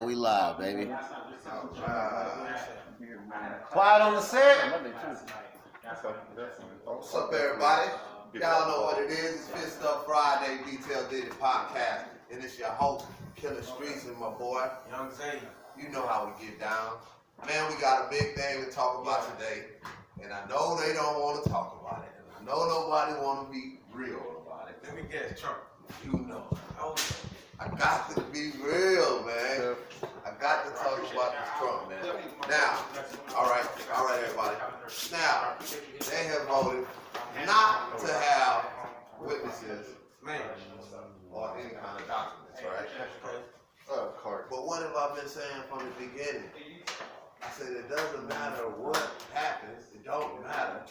We live, baby. Quiet on the set. What's up, everybody? Y'all know what it is. It's Fit Stuff Friday, Detail Diddy Podcast. And it's your host, Killer Streets, and my boy, Young Zayy. You know how we get down. Man, we got a big thing to talk about today. And I know they don't want to talk about it. And I know nobody want to be real about it. Let me guess, Trump. You know. I got to be real, man. I got to talk about this Trump, man. Now, all right, everybody. Now, they have voted not to have witnesses or any kind of documents, right? But what have I been saying from the beginning? I said it doesn't matter what happens. It don't matter.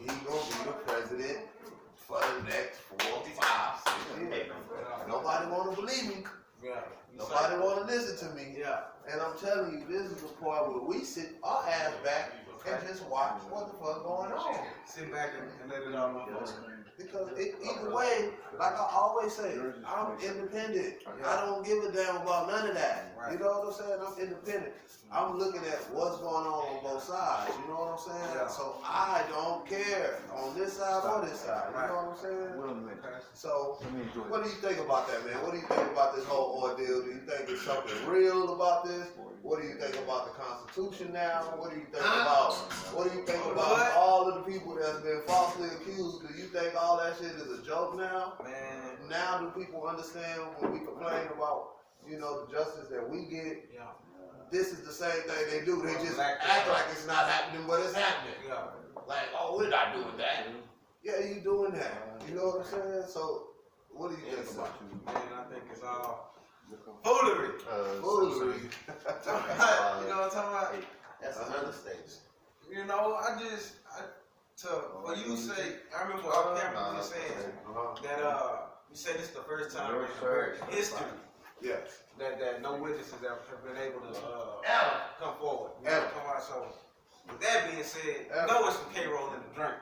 He's gonna be the president for the next 4, 5, 6 years. Nobody want to believe me. Nobody want to listen to me. And I'm telling you, this is the part where we sit our ass back and just watch what the fuck going on. Sit back and let it all go. Because either way, like I always say, I'm independent. I don't give a damn about none of that. You know what I'm saying? I'm independent. I'm looking at what's going on both sides. You know what I'm saying? So I don't care on this side or this side. You know what I'm saying? So what do you think about that, man? What do you think about this whole ordeal? Do you think there's something real about this? What do you think about the Constitution now? What do you think about all of the people that's been falsely accused? Do you think all that shit is a joke now? Man. Now do people understand when we complain about, you know, the justice that we get? This is the same thing they do. They just act like it's not happening, but it's happening. Like, oh, we're not doing that. Yeah, you doing that. You know what I'm saying? So, what do you think about it? Man, I think it's all foolery. Foolery. You know what I'm talking about? That's an understatement. You know, when you say, I remember off camera you saying that you said this is the first time in American history that no witnesses have been able to come forward. You know what I'm talking about? So, with that being said, know it's some K-roll in the drink.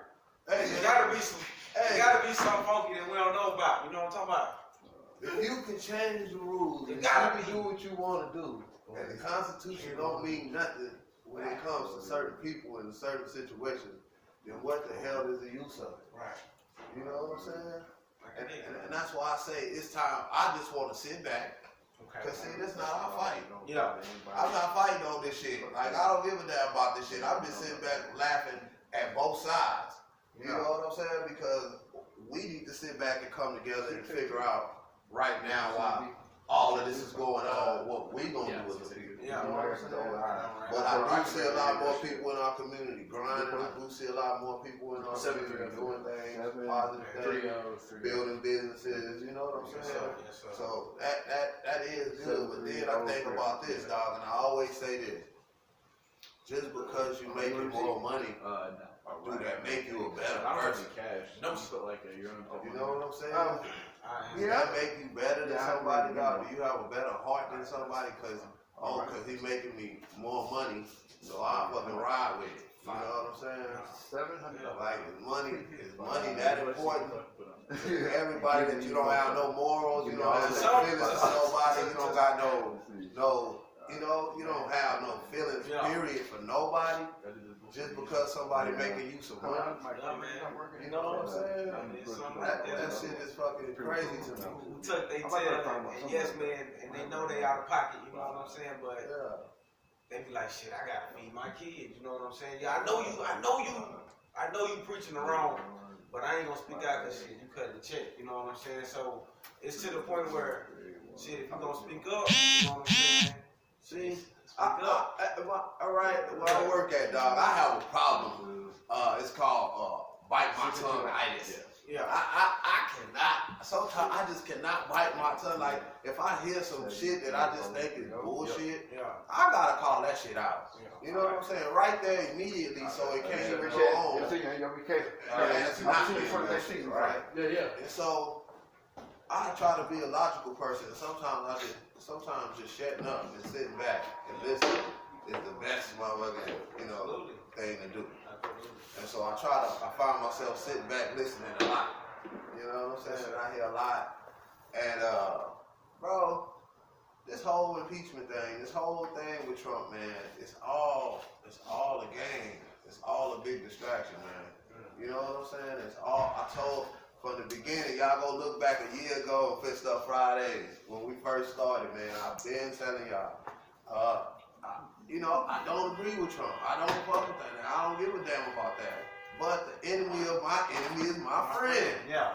There gotta be some funky that we don't know about. You know what I'm talking about? If you can change the rules, you can do what you want to do. And the Constitution don't mean nothing when it comes to certain people in certain situations, then what the hell is the use of it? Right. You know what I'm saying? And that's why I say it's time. I just want to sit back. Because, see, that's not our fight. I'm not fighting on this shit. Like, I don't give a damn about this shit. I've been sitting back laughing at both sides. You know what I'm saying? Because we need to sit back and come together and figure out right now why all of this is going on, what we going to do with the people. You know what I'm saying? But I do see a lot more people in our community grinding. I do see a lot more people in our community doing things, positive things, building businesses. You know what I'm saying? So that is good. But then I think about this, dog, and I always say this. Just because you making more money, do that make you a better person? You know what I'm saying? Does that make you better than somebody, dog? Do you have a better heart than somebody? Because he's making me more money, so I fucking ride with it. You know what I'm saying? Like, is money that important? Everybody that you don't have no morals, you don't have no feelings for nobody, you don't got you don't have no feelings, period, for nobody, just because somebody making you some money. You know what I'm saying? That shit is fucking crazy to me. Who took they tail and yes man, and they know they out of pocket, you know what I'm saying? But they be like, shit, I gotta feed my kids, you know what I'm saying? Yeah, I know you preaching the wrong, but I ain't gonna speak out because shit, you cutting the check, you know what I'm saying? So it's to the point where shit, if you gonna speak up, you know what I'm saying? See, all right, where I work at, dog, I have a problem. It's called bite my tongue-itis. I cannot. Sometimes I just cannot bite my tongue. Like, if I hear some shit that I just think is bullshit, I gotta call that shit out. You know what I'm saying? Right there immediately, so it can't even go on. That's not me, right? And so I try to be a logical person. Sometimes just shutting up and sitting back and listening is the best motherfucking, thing to do. And so I find myself sitting back listening a lot. You know what I'm saying? I hear a lot. And bro, this whole impeachment thing, this whole thing with Trump, man, it's all a game. It's all a big distraction, man. You know what I'm saying? It's all, I told from the beginning, y'all go look back a year ago on Fist Up Fridays, when we first started, man, I've been telling y'all, you know, I don't agree with Trump. I don't fuck with that. I don't give a damn about that. But the enemy of my enemy is my friend. Yeah.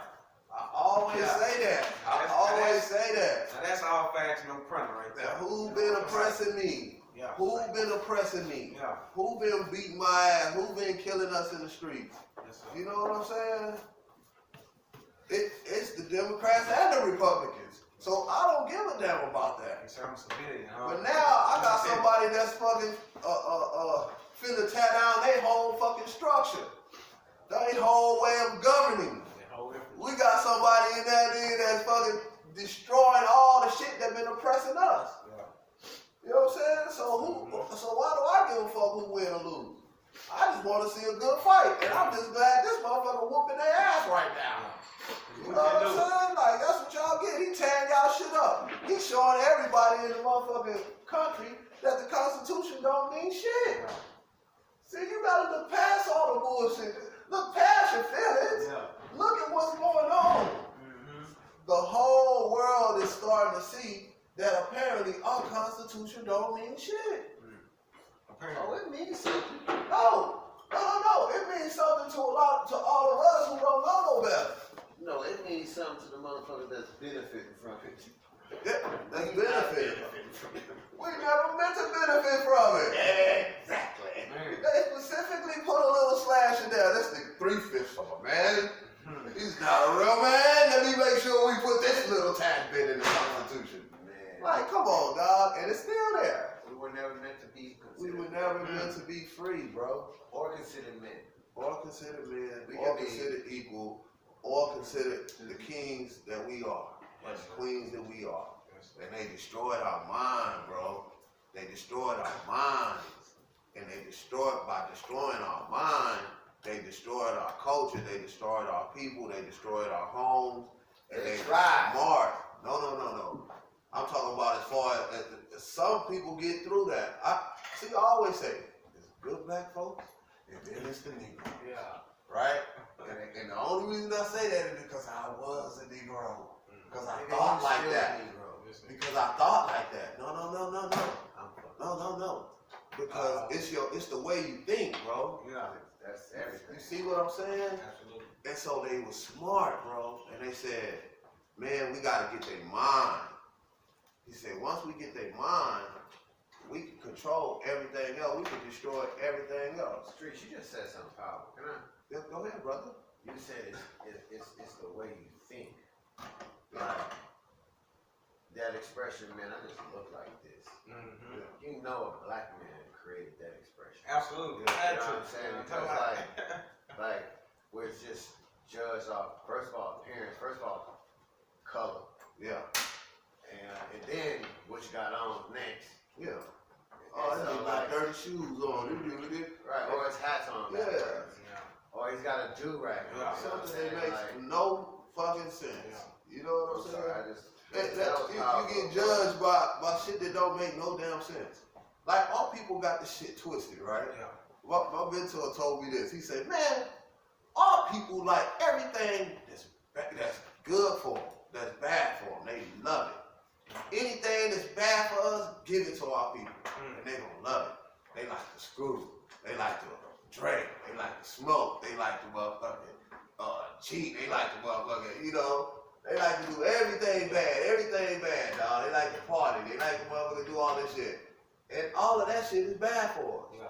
I always say that. I always say that. Now that's all facts, no printer right there. Now, who been oppressing me? Yeah. Who been oppressing me? Yeah. Who been beating my ass? Who been killing us in the streets? Yes, You know what I'm saying? It's the Democrats and the Republicans. So I don't give a damn about that. But now I got somebody that's fucking finna tear down their whole fucking structure. Their whole way of governing. We got somebody in that end that's fucking destroying all the shit that been oppressing us. Yeah. You know what I'm saying? So why do I give a fuck who win or lose? I just want to see a good fight, and I'm just glad this motherfucker whooping their ass right now. You know what I'm saying? Like, that's what y'all get. He tearing y'all shit up. He's showing everybody in the motherfucking country that the Constitution don't mean shit. See, you gotta look past all the bullshit. Look past your feelings. Yeah. Look at what's going on. The whole world is starting to see that apparently our Constitution don't mean shit. Oh, it means something. No. It means something to all of us who don't know no better. No, it means something to the motherfucker that's benefiting from it. Yeah, that's benefiting from it. We never meant to benefit from it. Exactly. They specifically put a little slash in there. This nigga 3/5 of a man. He's not a real man. Let me make sure we put this little tad bit in the Constitution. Man. Like, come on, dog. And it's still there. We were never meant to be considered. We were never meant to be free, bro. Or considered men. Or considered men, We or can be- considered equal, or considered the kings that we are, or the queens that we are. And they destroyed our mind, bro. They destroyed our minds. And they destroyed, by destroying our mind, they destroyed our culture, they destroyed our people, they destroyed our homes. And they tried. smart. No. I'm talking about as far as some people get through that. I always say, it's good black folks, and then it's the Negro. Yeah. Right? And the only reason I say that is because I was a Negro. Because I thought like that. Because I thought like that. No. Because it's the way you think, bro. Yeah. That's everything. You see what I'm saying? Absolutely. And so they were smart, bro. And they said, man, we gotta get their mind. He said, once we get their mind, we can control everything else. We can destroy everything else. Streets, you just said something powerful. Can I? Yeah, go ahead, brother. You said it's the way you think. Right. That expression, man, I just look like this. Yeah. You know a black man created that expression. Absolutely. You know what I'm saying? Because like where it's just judged off, first of all, appearance, first of all, color. Yeah. And then what you got on next. Yeah. Oh, And he so, got dirty shoes on. right, or his hat's on. Yeah. Or he's got a do-rag on. You know what I'm Something that saying? makes Like, no fucking sense. You know what I'm saying? sorry, I just You get judged by shit that don't make no damn sense. Like, all people got this shit twisted, right? Yeah. My mentor told me this. He said, man, all people like everything that's good for them, that's bad for them. They love it. Anything that's bad for us, give it to our people. And they gonna love it. They like to screw. They like to drink. They like to smoke. They like to motherfucking cheat. They like to motherfucking, you know, they like to do everything bad, dog. They like to party. They like to motherfucking do all this shit. And all of that shit is bad for us. Yeah.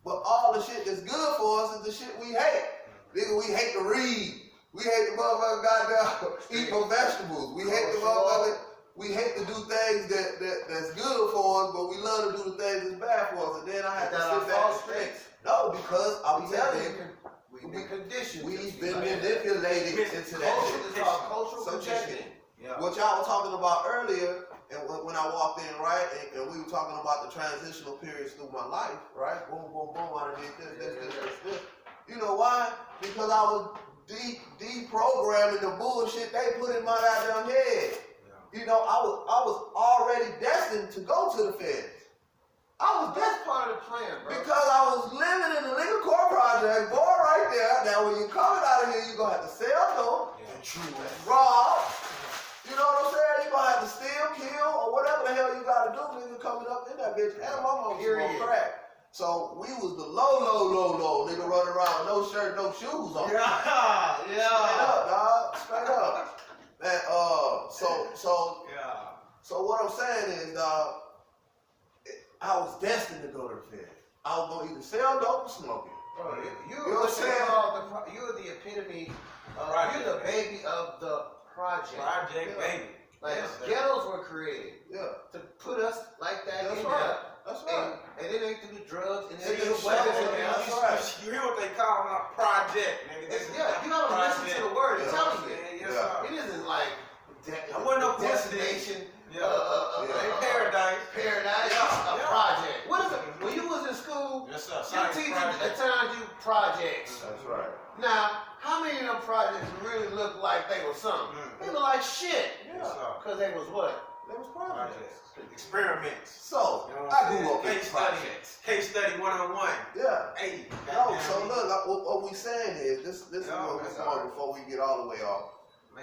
But all the shit that's good for us is the shit we hate. Nigga, we hate to read. We hate the motherfucker goddamn eat no vegetables. We hate the motherfucker. We hate to do things that's good for us, but we love to do the things that's bad for us. And then I have to sit back and think. No, because I'm telling you, we've been conditioned. we've been manipulated into that shit. It's called cultural So check conditioning. it. What y'all were talking about earlier, and when I walked in, right, and we were talking about the transitional periods through my life, right? Boom, boom, boom, I did this. You know why? Because I was deprogramming the bullshit they put in my goddamn head. you know, I was already destined to go to the feds. That's part of the plan, bro. Because I was living in the Liquor Core Project, boy, right there. Now, when you're coming out of here, you're going to have to sell dope, rob, you know what I'm saying? You're going to have to steal, kill, or whatever the hell you got to do, nigga, coming up in that bitch. And my mom was on crack. So, we was the low, nigga, running around with no shirt, no shoes on. Yeah. Straight up, dog. Straight up. And, so what I'm saying is, dog, I was destined to go to the feds. I was going to either sell dope or smoke it. Bro, you know what I'm saying? You're the epitome of, you're the baby of the project. Project baby. Like, ghettos were created to put us like that in there. That's right. And it ain't through the drugs, and it It's ain't the weapons. That's right. You hear what they call a project, nigga. You gotta listen to the word. It's telling you. It isn't like I wasn't no destination. Paradise. Paradise. A project. What is it? When you was in school, your teacher assigned you projects. That's right. Now, how many of them projects really look like they were something? They look like shit. Because they was what? They was projects. Experiments. So, I grew up in projects. Case study 101. Yeah. Hey. No, so look, what we saying is, this is what we're going before we get all the way off.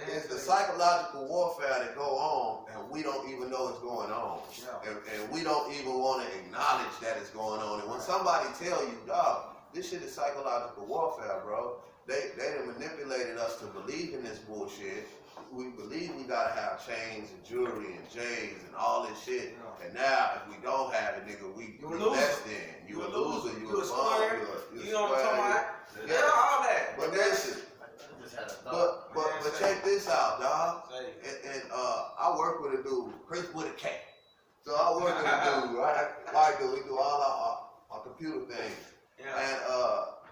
It's the psychological warfare that go on, and we don't even know it's going on. And we don't even want to acknowledge that it's going on. And when somebody tell you, dog, this shit is psychological warfare, bro. They done manipulated us to believe in this bullshit. We believe we gotta have chains and jewelry and J's and all this shit. And now, if we don't have it, nigga, we less than. You a loser, you a square. You know what I'm talking about? Yeah, all that. But listen. But check this out, dog. And I work with a dude, Chris with a K. So I work with a dude, right? Like we do all our computer things. And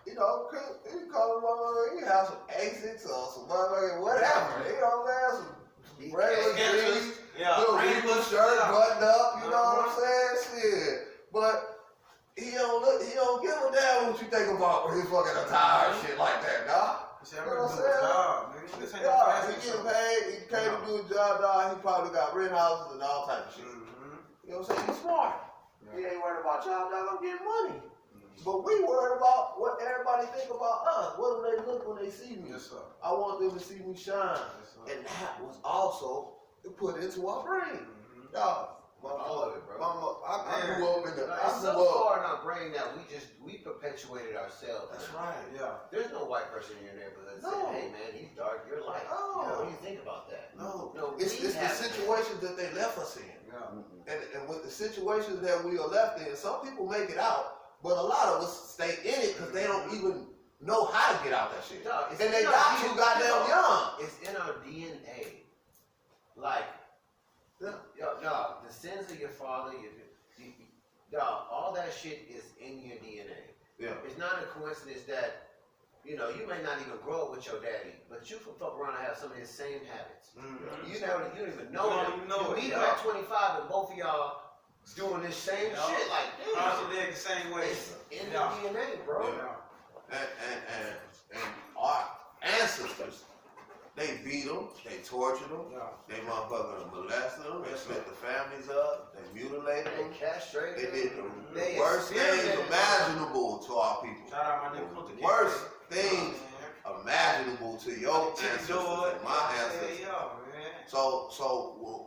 you know, Chris, he call him, he have some Asics or some motherfucking whatever. You know what I'm saying? Some regular jeans, little regular shirt buttoned up. You know what I'm saying? Shit. But he don't give a damn what you think about his fucking attire and shit like that, dog. You know what I'm saying? He getting paid, he came to do a job, dog. He probably got rent houses and all type of shit. You know what I'm saying? He's smart. He ain't worried about y'all, dog. I'm getting money. But we worried about what everybody think about us. What do they look when they see me? Yes, sir. I want them to see me shine. And that was also put into our brain. Dog. All of it, bro. I grew up in the. It's so far in our brain that we perpetuated ourselves. That's right. Yeah. There's no white person in your neighborhood saying, "Hey man, he's dark, you're light." No. What do you think about that? No. It's the situations that they left us in. And with the situations that we are left in, some people make it out, but a lot of us stay in it because they don't even know how to get out that shit. No, and they got too goddamn young. It's in our DNA. Like, the sins of your father, all that shit is in your DNA. Yeah. It's not a coincidence that, you may not even grow up with your daddy, but you can fuck around and have some of his same habits. You don't even know him. You meet him at 25 and both of y'all doing this same shit. Like, dude, the same way. It's in the DNA, bro. And our ancestors, they beat them, they tortured them, they motherfucking molested them, they split the families up, they mutilated them, they castrated them. They did the worst things imaginable to our people. Shout out my nigga. Worst things imaginable to your ancestors and my ancestors. So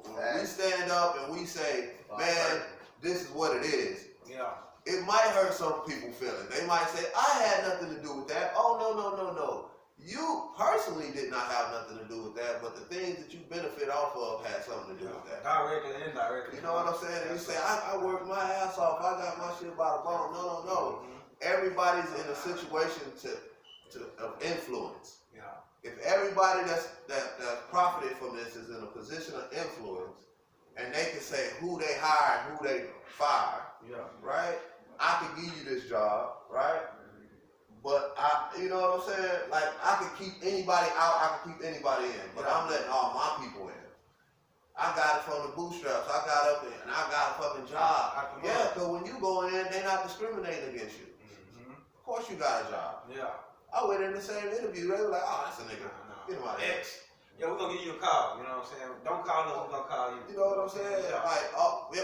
when we stand up and we say, man, this is what it is. It might hurt some people's feelings. They might say, I had nothing to do with that. Oh, no. You personally did not have nothing to do with that, but the things that you benefit off of had something to do with that. Directly and indirectly. You know what I'm saying? And you say, I worked my ass off. I got my shit by the bone. No. Everybody's in a situation of influence. If everybody that's profited from this is in a position of influence, and they can say who they hire and who they fire, right? I could give you this job, right? But you know what I'm saying? Like, I could keep anybody out, I could keep anybody in, but I'm letting all my people in. I got it from the bootstraps. I got up there and I got a fucking job. Because when you go in, they're not discriminating against you. Of course you got a job. I went in the same interview. They were like, oh, that's a nigga. Get him out of here. Yeah, we're gonna give you a call. You know what I'm saying? Don't call us. We're gonna call you. You know what I'm saying? Yeah. Like,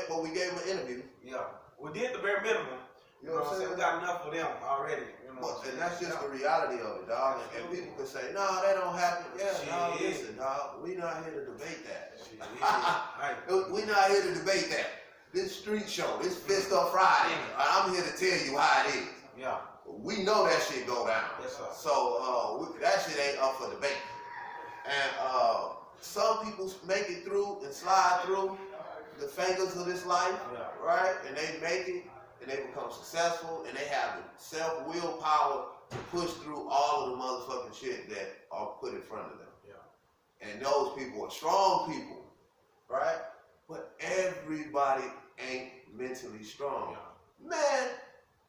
but we gave him an interview. Yeah, we did the bare minimum. You know what I'm saying? We got enough for them already. You know But, and that's just the reality of it, dog. And people can say, no, that don't happen. Yeah, no, listen, dog. We not here to debate that. We not here to debate that. This street show, this Fist Up Friday, I'm here to tell you how it is. Yeah. We know that shit go down. Yes, sir. So that shit ain't up for debate. And some people make it through and slide through the fingers of this life, right? And they make it, and they become successful, and they have the self-willpower to push through all of the motherfucking shit that are put in front of them. Yeah. And those people are strong people, right? But everybody ain't mentally strong. Yeah. Man,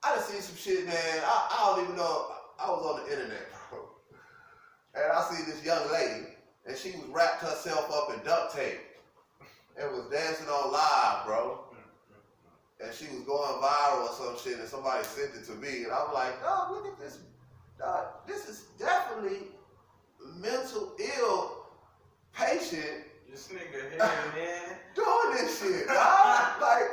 I done seen some shit, man. I don't even know. I was on the internet, bro. And I see this young lady, and she was wrapped herself up in duct tape and was dancing on live, bro. And she was going viral or some shit, and somebody sent it to me, and I'm like, oh, look at this. This is definitely mental ill patient. This nigga here, man. Doing this shit, dog. Like,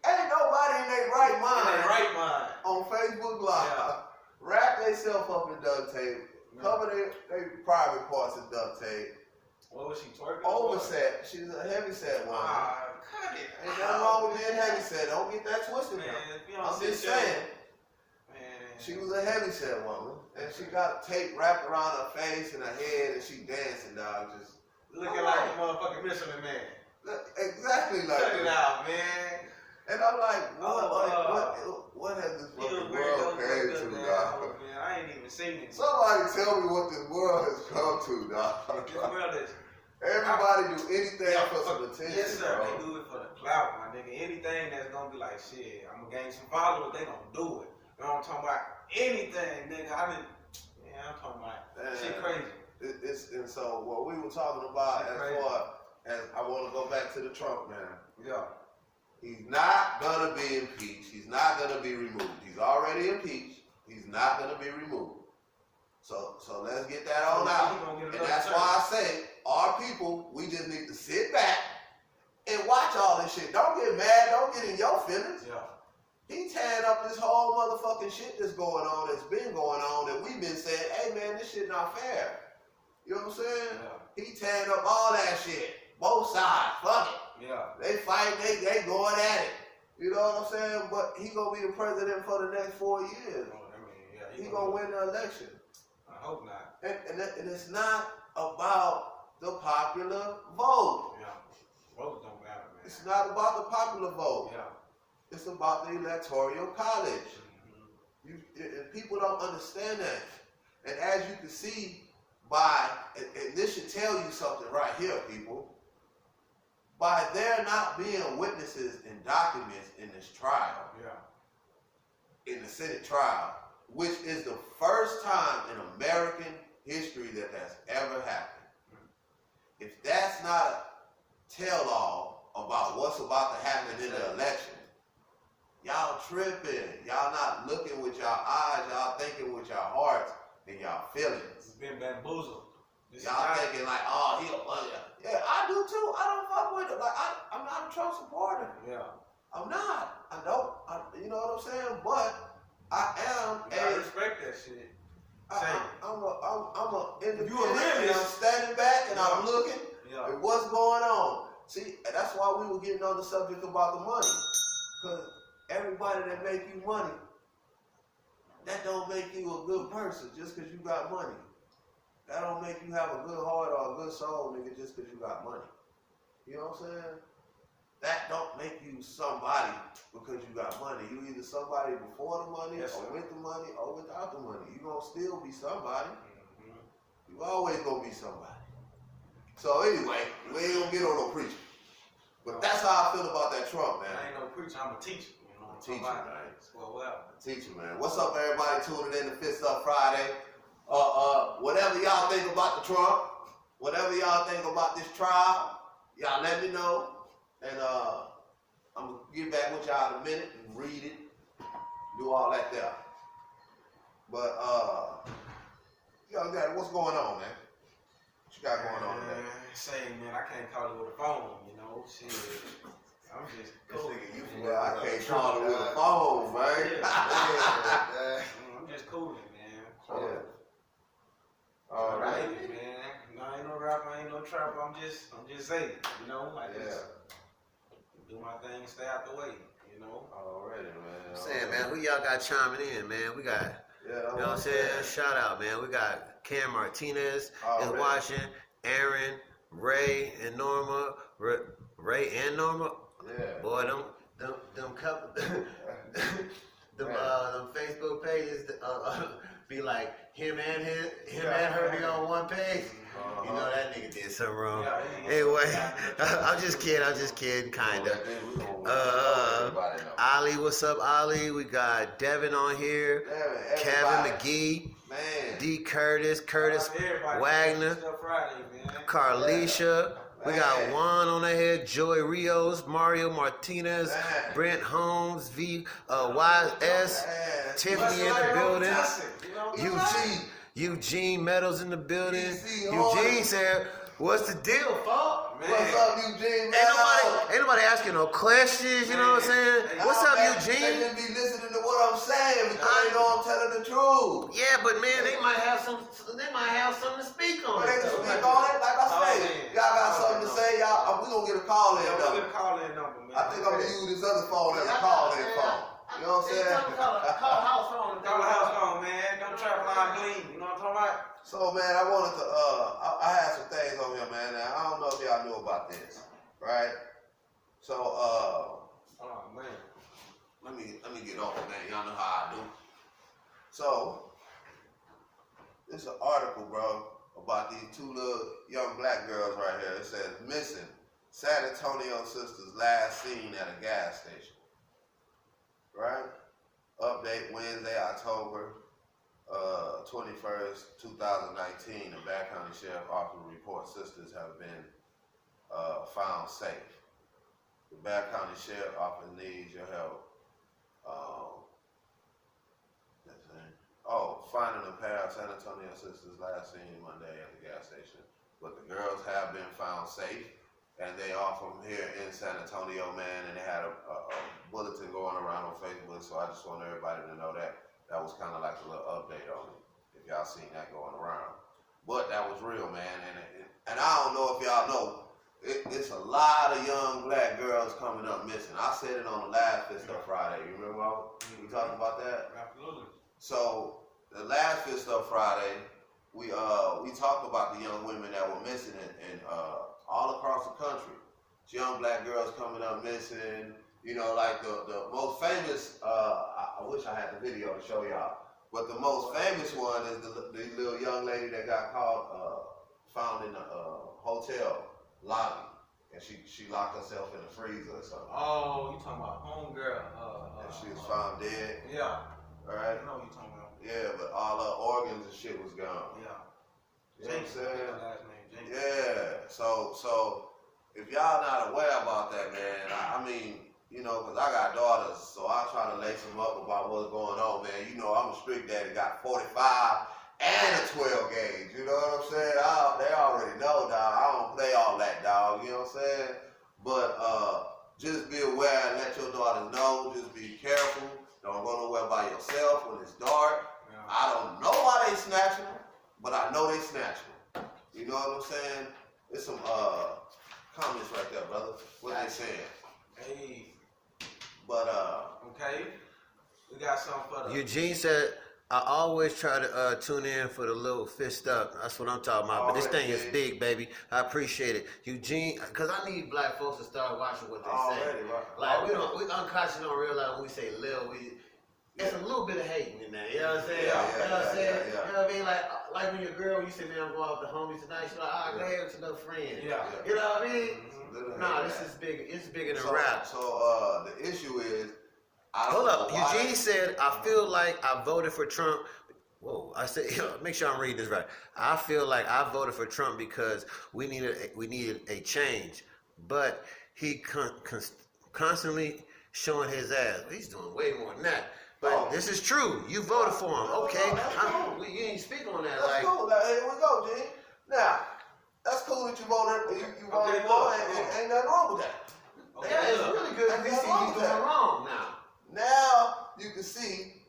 ain't nobody in their right mind. On Facebook Live, wrap themselves up in duct tape, cover their private parts in duct tape. What was she twerking? Overset. She's a heavyset woman. Cut it. Ain't nothing wrong with being heavyset. Don't get that twisted, man. I'm just saying. She was a heavyset woman, and she got tape wrapped around her face and her head, and she dancing, dog. Just looking like a motherfucking Michelin man. Exactly like Cut it out, man. And I'm like, what has this fucking world came to, dog? Man, I ain't even seen it. Somebody tell me what this world has come to, dog. This world is. Everybody do anything for some attention. Yes, sir. Bro. They do it for the clout, my nigga. Anything that's gonna be like, shit, I'm gonna gain some followers, they gonna do it. You know what I'm talking about? Anything, nigga. I'm talking about shit crazy. And so what we were talking about as far as I want to go back to the Trump man. Yeah. He's not gonna be impeached. He's not gonna be removed. He's already impeached. He's not gonna be removed. So let's get that on out. And that's why I say our people, we just need to sit back and watch all this shit. Don't get mad. Don't get in your feelings. Yeah. He tearing up this whole motherfucking shit that's going on, that's been going on, that we've been saying, hey man, this shit not fair. You know what I'm saying? Yeah. He tearing up all that shit. Both sides. Fuck it. Yeah. They fight, they going at it. You know what I'm saying? But he gonna be the president for the next 4 years. He gonna win the election. I hope not. And it's not about the popular vote. Yeah. Votes don't matter, man. It's not about the popular vote. Yeah. It's about the electoral college. And people don't understand that. And as you can see and this should tell you something right here, people. By there not being witnesses and documents in this trial, in the Senate trial, which is the first time in American history that that's ever happened. If that's not a tell-all about what's about to happen in the election, y'all tripping. Y'all not looking with y'all eyes. Y'all thinking with y'all hearts and y'all feelings. It's been bamboozled. Y'all thinking like, oh, yeah, I do too. I don't fuck with it. Like, I'm not a Trump supporter. Yeah. I'm not. You know what I'm saying? But I am I respect that shit. I'm a independent. You a realist. I'm standing back and I'm looking at what's going on. See, that's why we were getting on the subject about the money. Because everybody that make you money, that don't make you a good person just because you got money. That don't make you have a good heart or a good soul, nigga, just because you got money. You know what I'm saying? That don't make you somebody because you got money. You either somebody before the money, or with the money, or without the money. You gonna still be somebody. You always gonna be somebody. So anyway, we ain't gonna get on no preaching. But that's how I feel about that Trump, man. I ain't no preacher, I'm a teacher. You know, teacher, man. Well. Teacher, man. What's up, everybody tuning in to Fist Up Friday? Whatever y'all think about the Trump, whatever y'all think about this trial, y'all let me know. And I'm gonna get back with y'all in a minute and read it, do all that there. But young daddy, what's going on, man? What you got going on today? Say, man, I can't call you with a phone, you know, shit. I'm just cool. I can't call you with a phone, man. I'm just cooling, man. Yeah. All right, man. No, I ain't no rapper, I ain't no trapper. I'm just Zayy, you know. I just do my thing, stay out the way, you know. Already, man. I'm saying, man, who y'all got chiming in, man? We got, you know what I'm saying? Shout out, man. We got Cam Martinez is watching, Aaron, Ray and Norma, Ray and Norma. Yeah. Boy, them couple, them Facebook pages be like him and her be on one page. You know that nigga did something wrong. Anyway, I'm just kidding, kinda. Ali, what's up, Ali? We got Devin on here, Kevin McGee, man. D. Curtis Wagner, Carlisha. We got Juan on the head, Joey Rios, Mario Martinez, Brent Holmes, YS, Tiffany in the building, Eugene Meadows in the building. Eugene said, "What's the deal, folks? What's up, Eugene? Ain't nobody asking no questions, you know what I'm saying? What's up, Eugene? They just be listening to what I'm saying because they know I'm telling the truth. Yeah, but man, they might have something to speak on. But they can speak on it, like I say. Y'all got something to say, y'all. We gonna get a call in number. Man. I think I'm gonna use this other phone as a call in phone. You know what I'm saying? Call the house phone. Call the house phone, man. Don't trap line gleam. You know what I'm talking about? So man, I wanted to I had some things on here, man. Now, I don't know if y'all knew about this, right? So oh man. Let me get on it, man. Y'all know how I do. So this is an article, bro, about these two little young black girls right here. It says missing San Antonio sisters last seen at a gas station. Right? Update Wednesday, October 21st, 2019. The Bath County Sheriff Office reports sisters have been found safe. The Bath County Sheriff Office needs your help. Finding a pair of San Antonio sisters last seen Monday at the gas station. But the girls have been found safe, and they are from here in San Antonio, man, and they had a bulletin going around on Facebook, so I just want everybody to know that was kind of like a little update on it, if y'all seen that going around. But that was real, man, and I don't know if y'all know, it's a lot of young black girls coming up missing. I said it on the last Fist Up Friday. You remember we talked about that? Absolutely. So the last Fist Up Friday, we talked about the young women that were missing and all across the country. It's young black girls coming up missing. You know, like the most famous. I wish I had the video to show y'all. But the most famous one is the little young lady that got found in a hotel lobby, and she locked herself in the freezer or something. Oh, you talking about homegirl? And she was found dead. Yeah. All right. I know what you talking about. Yeah, but all her organs and shit was gone. Yeah. You know what I'm saying? Last name, James. Yeah. So if y'all not aware about that, man, I mean, you know, because I got daughters, so I try to lace them up about what's going on, man. You know, I'm a strict daddy, got 45 and a 12 gauge. You know what I'm saying? They already know, dog. I don't play all that, dog. You know what I'm saying? But just be aware and let your daughters know. Just be careful. Don't go nowhere by yourself when it's dark. Yeah. I don't know why they snatching them, but I know they snatching them. You know what I'm saying? There's some comments right there, brother. What they saying? Hey. But okay. We got something for the Eugene said, I always try to tune in for the little fist up. That's what I'm talking about. But this thing is big, baby. I appreciate it. Eugene, because I need black folks to start watching what they say. Like, we unconsciously don't realize when we say lil, it's a little bit of hating in there. You know what I'm saying? You know what I'm saying? You know what I mean? Like when your girl, you say, man, I'm going out with the homies tonight. She's like, go ahead with your little friend. Yeah. You know what I mean? Nah, this is big. It's bigger than rap. So the issue is, hold up. Eugene said, I feel like I voted for Trump. Whoa, I said, make sure I'm reading this right. I feel like I voted for Trump because we needed a change. But he constantly showing his ass. He's doing way more than that. But this is true. You voted for him. Okay. You ain't speak on that. That's cool. Now, here we go, Gene. Now, That's cool that you voted. You voted for it. Ain't nothing wrong with that. Okay, yeah, it's really good. We see he's doing wrong now. Now you can see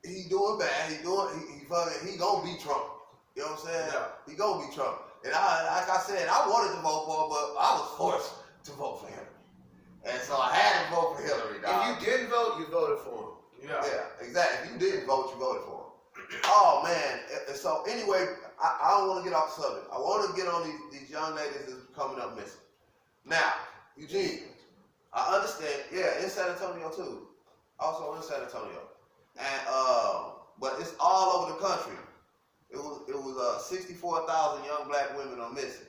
he doing bad. He gonna be Trump. You know what I'm saying? Yeah. He gonna be Trump. And like I said, I wanted to vote for him, but I was forced to vote for him. And so I had to vote for Hillary. Dog. If you didn't vote, you voted for him. Yeah, exactly. If you didn't vote, you voted for him. Oh man. So anyway, I don't want to get off the subject. I want to get on these young ladies that's coming up missing. Now, Eugene, I understand. Yeah, in San Antonio too. Also in San Antonio. And but it's all over the country. It was 64,000 young black women are missing.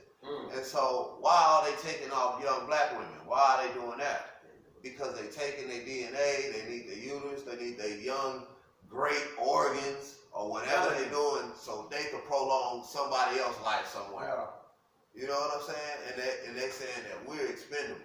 And so why are they taking off young black women? Why are they doing that? Because they taking their DNA, they need their uterus, they need their young, great organs, or whatever they're doing, so they can prolong somebody else's life somewhere. You know what I'm saying? And they saying that we're expendable.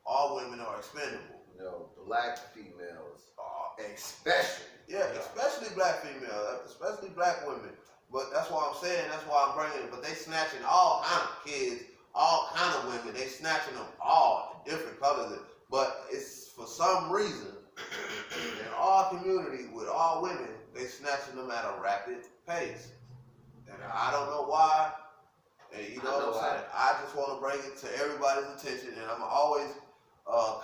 All women are expendable. No, black females are especially. Yeah, especially black females, especially black women. But that's what I'm saying, that's why I'm bringing it. But they snatching all kind of kids, all kind of women. They snatching them all, different colors. But it's for some reason, in our community, with all women, they snatching them at a rapid pace. And I don't know why. And you know what I'm saying? I just want to bring it to everybody's attention. And I'm always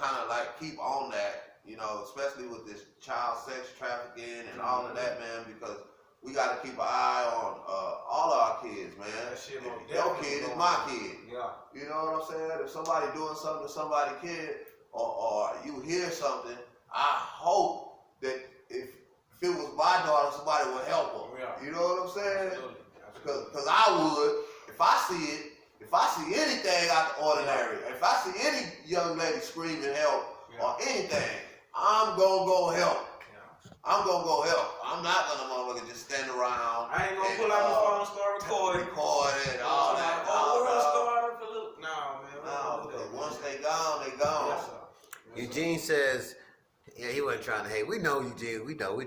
kind of like keep on that, you know, especially with this child sex trafficking and all of that, man, because we got to keep an eye on all of our kids, man. Your kid is my kid. Yeah. You know what I'm saying? If somebody doing something to somebody's kid, or you hear something, I hope that if it was my daughter, somebody would help her. Yeah. You know what I'm saying? Because I would, if I see it, if I see anything out the ordinary, if I see any young lady screaming help or anything, I'm going to go help. I'm going to go help. I'm not going to motherfucker just stand around. I ain't going to pull out my phone and start recording. Recording, all that. Oh, we're going to start for a little. No, man. No, once they gone, they gone. Yes, Eugene says, yeah, he wasn't trying to hate. We know, Eugene. We know.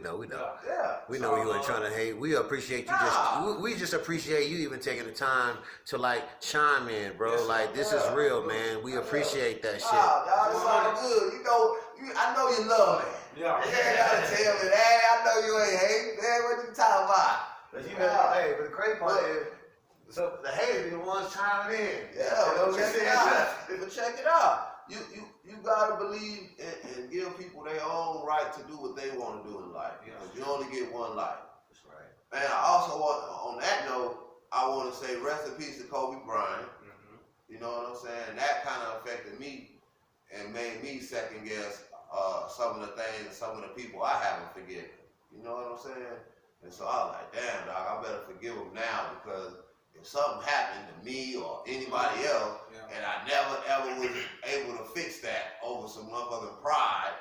Yeah. We know you weren't trying to hate. We appreciate you. We just appreciate you even taking the time to like chime in, bro. Yes, like this is real, man. We appreciate that shit. Y'all, it's all good. You know, I know you love me. Yeah. You ain't gotta tell me that. I know you ain't hating, man. What you talking about? But you know, hey, but the crazy part is, so the haters be the ones chiming in. Yeah, but check it out. But check it out. You gotta believe and give people their own right to do what they want to do in life. Because you only get one life. That's right. And I also want, on that note, I want to say rest in peace to Kobe Bryant. Mm-hmm. You know what I'm saying? That kind of affected me and made me second guess some of the things, some of the people I haven't forgiven. You know what I'm saying? And so I was like, damn, dog, I better forgive them now, because if something happened to me or anybody else, and I never ever was able to fix that over some motherfucking pride,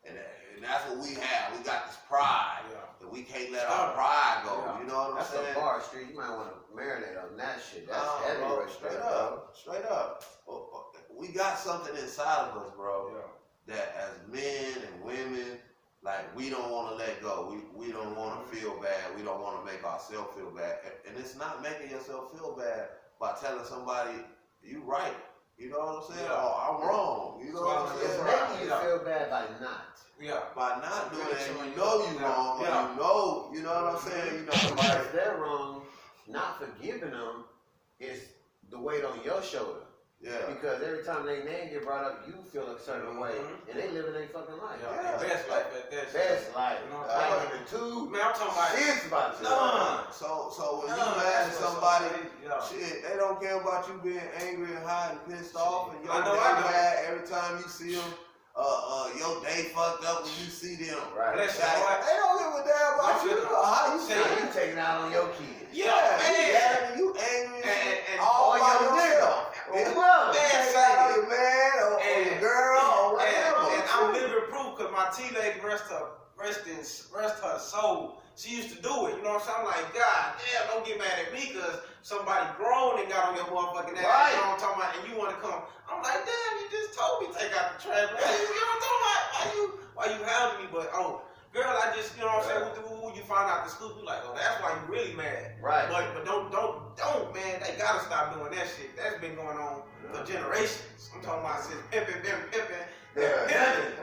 and that's what we have. We got this pride that we can't let our pride go. You know what I'm saying? That's a bar street. You might want to marinate on that shit. That's heavy, bro, right? Straight up. We got something inside of us, bro, that as men and women, like, we don't want to let go. We don't want to feel bad. We don't want to make ourselves feel bad. And it's not making yourself feel bad by telling somebody, you right. You know what I'm saying? Or I'm wrong. You know what I'm saying? It's making you feel bad by not. Yeah. By not doing it, and you know you wrong, or you know what I'm saying? You know, somebody, if they're wrong, not forgiving them is the weight on your shoulder. Yeah. Because every time their name get brought up, you feel a certain way, and they living their fucking life. Best life at that. Best life. Not even two. Man, I'm talking about shit's about none. So when you mad at somebody, shit, they don't care about you being angry and hot and pissed off, and your day mad every time you see them. Your day fucked up when you see them. Right. They don't give a damn about you. How you feel? You taking out on your kids. Yeah, man. You angry and all by yourself. Man, your man or your girl or whatever. And I'm living proof, because my T-lady rest her soul. She used to do it, you know what I'm saying? I'm like, God damn, don't get mad at me because somebody grown and got on your motherfucking ass. Right. You know what I'm talking about? And you want to come. I'm like, damn, you just told me take out the trash. You know what I'm talking about? Why you hounding me? But, girl, I just, you know what I'm saying? When you find out the scoop, you like, oh, that's why you really mad. Right. But don't don't, man. They gotta stop doing that shit. That's been going on for generations. I'm talking about since pimping. Let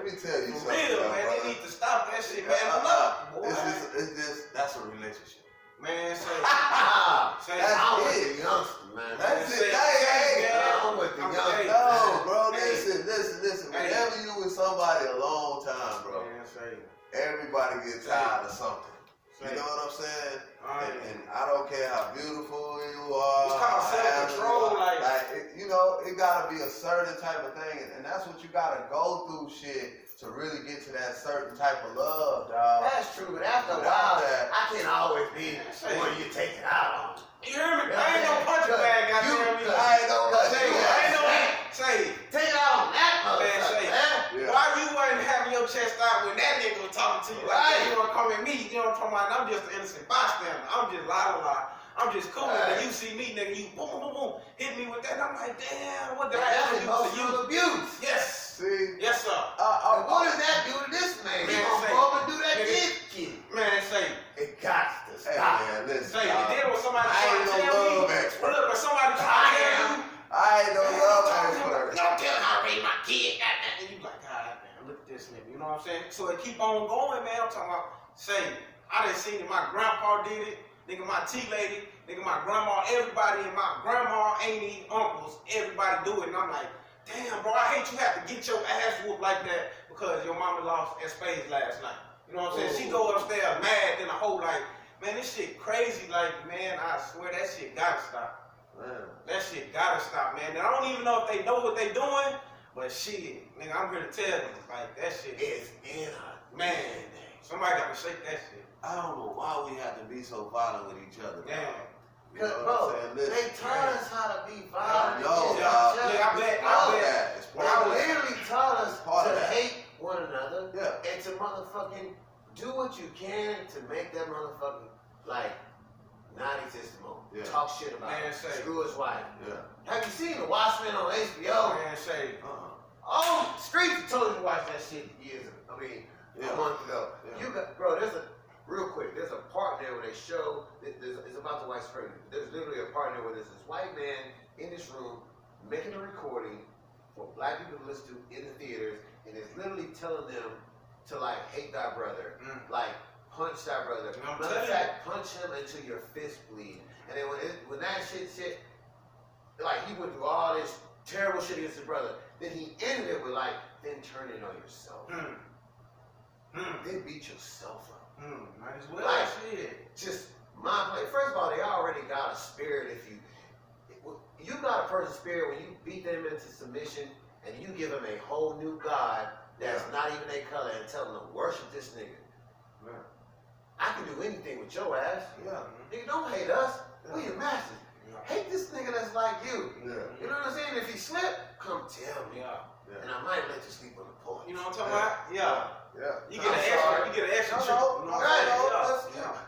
me tell you for something. real, man. Brother. They need to stop that shit, man. For love, boy. That's a relationship. Man, say That's I'm with it. the youngster, man. That's it. I'm with the youngster. No, bro, listen. Whenever you with somebody a long time, bro, everybody gets tired of something. You know what I'm saying? And I don't care how beautiful you are. It's called self-control. It gotta be a certain type of thing, and that's what you gotta go through shit to really get to that certain type of love, dog. That's true, but after a while, I can't always be the one you take it out on. You hear me? I ain't no punch bag, goddamn me. I ain't no punch bag. Say, take it out on that motherfucker, man. Why you wasn't having your chest out when that nigga was talking to you? Like, you wanna come at me? You know what I'm talking about? I'm just an innocent bystander. I'm just la. I'm just cool. When you see me, nigga, you boom, hit me with that. I'm like, damn, what did I ever do to you? Abuse. Yes. See? Yes, sir. What does that do to this man? He gonna go up and do that kid. Man, say. It got to stop. Hey, man, listen. Say, and then when somebody I ain't no love expert. Look, when somebody try to tell you. I ain't no love expert. Don't tell how I raised my kid. And you like, God, man, look at this nigga. You know what I'm saying? So it keep on going, man. I'm talking about, say, I done seen it. My grandpa did it. Nigga, my T-lady, nigga, my grandma, everybody in my grandma, auntie, uncles, everybody do it. And I'm like, damn, bro, I hate you have to get your ass whooped like that because your mama lost at spades last night. You know what I'm saying? She go upstairs mad in a whole like, man, this shit crazy. Like, man, I swear that shit gotta stop. Man. That shit gotta stop, man. And I don't even know if they know what they doing, but shit, nigga, I'm here to tell them, like, that shit is in a man. Somebody gotta shake that shit. I don't know why we have to be so violent with each other. Yeah. You know what I'm saying? They taught us how to be violent. I bet. They literally taught us to hate one another and to motherfucking do what you can to make that motherfucking like not exist anymore. Talk shit about him. Screw his wife. Have you seen The Watchmen on HBO? Man, say, Oh, Streets told you to watch that shit years ago. I mean, a month ago. You got, bro, real quick, there's a part there where they show, it's about the white supremacy. There's literally a part there where there's this white man in this room making a recording for black people to listen to in the theaters, and it's literally telling them to like hate thy brother, like punch thy brother. Matter of fact, punch him until your fist bleed. And then when that shit, like he went through all this terrible shit against his brother, then he ended it with like, then turn it on yourself. Then beat yourself up. Might as well. Like, just mind play. First of all, they already got a spirit. If you got a person's spirit when you beat them into submission and you give them a whole new God that's not even their color and tell them to worship this nigga. I can do anything with your ass. Nigga, don't hate us. We your masters. Hate this nigga that's like you. You know what I'm saying? If he slip, come tell me. And I might let you sleep on the porch. You know what I'm talking about? You get an extra.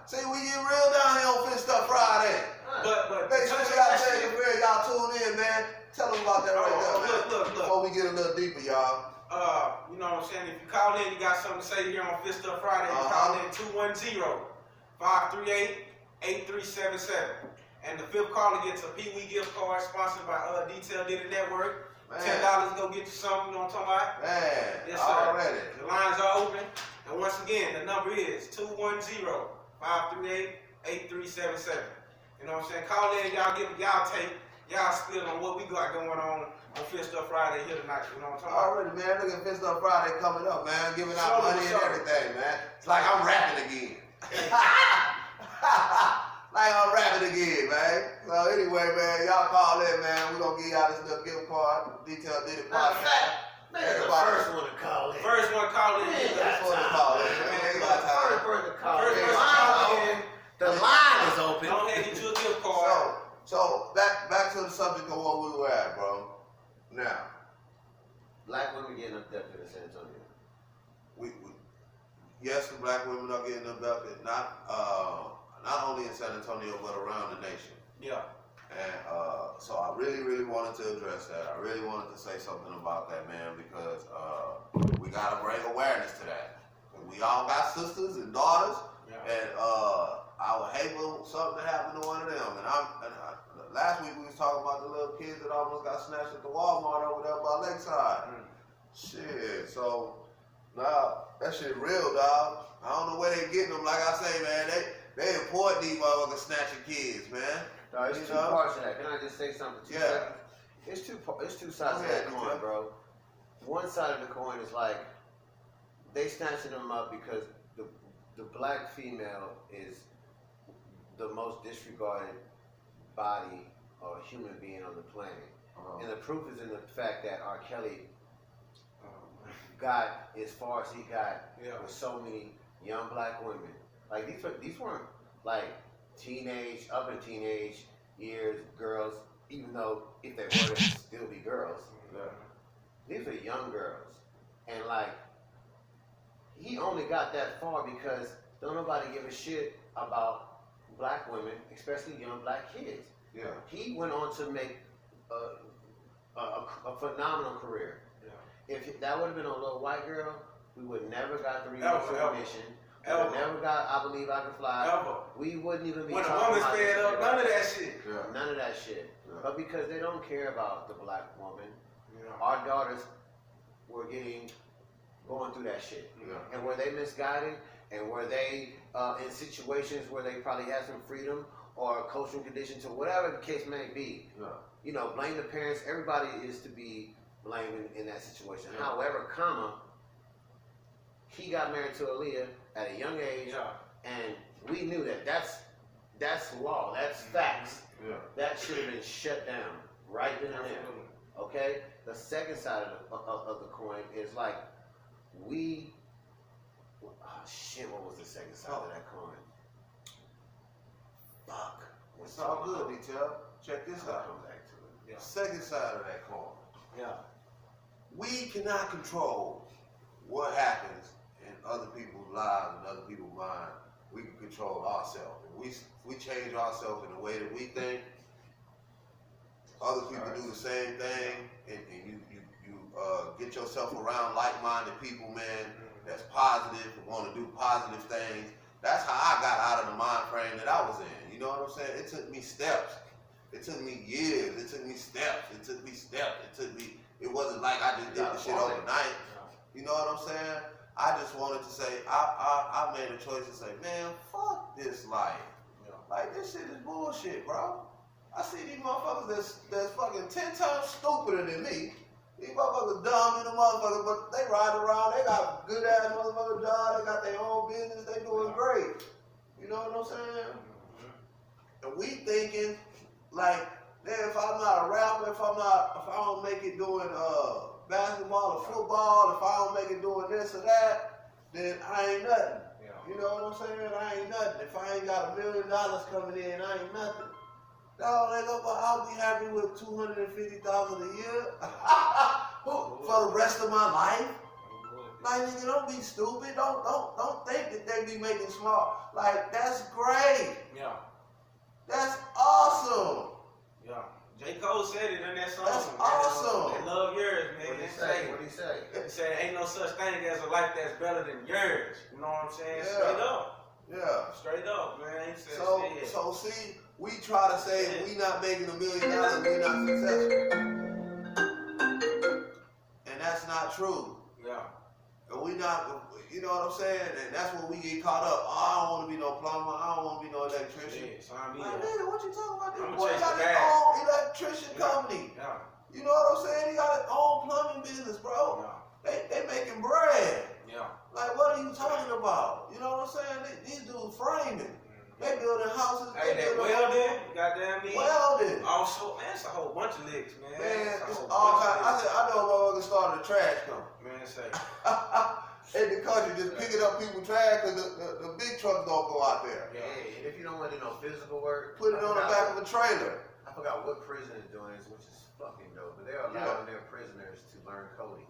See, we get real down here on Fist Up Friday. But make sure y'all tell you where y'all tune in, man. Tell them about that right there, man. Look. Before we get a little deeper, y'all. You know what I'm saying? If you call in, you got something to say here on Fist Up Friday. You call in 210-538-8377. And the fifth caller gets a Pee Wee gift card sponsored by Detail Diddy Network. $10 go get you something, you know what I'm talking about? Man, yes, sir. already. The lines are open. And once again, the number is 210-538-8377. You know what I'm saying? Call in, y'all split on what we got going on Fist Up Friday here tonight. You know what I'm talking about? Already, man. Look at Fist Up Friday coming up, man. Giving out money and everything, man. It's like I'm rapping again. Like I'm rapping again, man. So anyway, man, y'all call in, man. We're gonna give y'all this little gift card. Detail Diddy podcast. Man, the first one to call in. First one to call in. First one to call in. First person to call in. The line is open. Go ahead and get you a gift card. So back to the subject of what we were at, bro. Now, black women getting abducted in San Antonio. Yes, the black women are getting abducted. Not only in San Antonio, but around the nation. And so I really wanted to address that. I really wanted to say something about that, man, because we got to bring awareness to that. We all got sisters and daughters, and I would hate for something to happen to one of them. Last week we was talking about the little kids that almost got snatched at the Walmart over there by Lakeside. Shit, so nah, that shit real, dog. I don't know where they getting them. Like I say, man, they import these motherfuckers snatching kids, man. No, it's two parts of that. Can I just say something? Yeah. It's two sides of that coin, bro. One side of the coin is like they snatching them up because the black female is the most disregarded body or human being on the planet. And the proof is in the fact that R. Kelly got as far as he got with so many young black women. Like these weren't like up in teenage years girls, even though if they were, they'd still be girls. These are young girls. And like he only got that far because don't nobody give a shit about black women, especially young black kids. Yeah. He went on to make a phenomenal career. Yeah. If that would have been a little white girl, we would never got the recognition. We would never got I Believe I Can Fly. Ever. We wouldn't even be when talking about it. None of that shit. Yeah. None of that shit. Yeah. But because they don't care about the black woman, our daughters were going through that shit. And were they misguided? And were they in situations where they probably had some freedom or cultural conditions or whatever the case may be? You know, blame the parents. Everybody is to be blamed in that situation. However, he got married to Aaliyah at a young age, and we knew that's law, that's facts. That should have been shut down right then and there. Okay? The second side of the coin is like what was the second side of that coin? Fuck. It's all good, detail. Check this out. Come back to it. Yeah. Second side of that coin. Yeah. We cannot control what happens in other people's lives and other people's minds. We can control ourselves. If we change ourselves in the way that we think, other people do the same thing, and you get yourself around like-minded people, man, that's positive, want to do positive things. That's how I got out of the mind frame that I was in. You know what I'm saying? It took me steps. It took me years. It took me steps. It wasn't like I just did the shit overnight. You know what I'm saying? I just wanted to say, I made a choice to say, man, fuck this life. Like, this shit is bullshit, bro. I see these motherfuckers that's fucking 10 times stupider than me. These motherfuckers dumb in the motherfucker, but they ride around, they got good ass motherfucker jobs, they got their own business, they doing great. You know what I'm saying? And we thinking, like, man, if I'm not a rapper, if I don't make it doing basketball or football, if I don't make it doing this or that, then I ain't nothing. You know what I'm saying? I ain't nothing. If I ain't got $1 million coming in, I ain't nothing. No, nigga, but I'll be happy with $250,000 a year for the rest of my life. Like, nigga, don't be stupid. Don't think that they be making smart. Like, that's great. Yeah. That's awesome. Yeah. J. Cole said it in that song. That's man. awesome. They love yours, man. What did he say? He said ain't no such thing as a life that's better than yours. You know what I'm saying? Yeah. Straight up. Yeah. Straight up, man. He said So see, we try to say we not making $1 million, we not successful. And that's not true. Yeah. And we not, you know what I'm saying? And that's when we get caught up. Oh, I don't want to be no plumber. I don't want to be no electrician. Yeah, so I mean, like, nigga, what you talking about? This I'm boy got his own electrician company. Yeah. You know what I'm saying? He got his own plumbing business, bro. Yeah. They making bread. Yeah. Like, what are you talking about? You know what I'm saying? These dudes framing. They building houses. Hey, that welding, goddamn me. Welding. Also, man, it's a whole bunch of licks, man. Man, it's all kind. I know a motherfucker started a trash company. Man, say. In the country, just picking up people's trash because the big trucks don't go out there. Yeah, and if you don't want to do no physical work, put it on the back of a trailer. I forgot what prison is doing this, which is fucking dope. But they're allowing their prisoners to learn coding.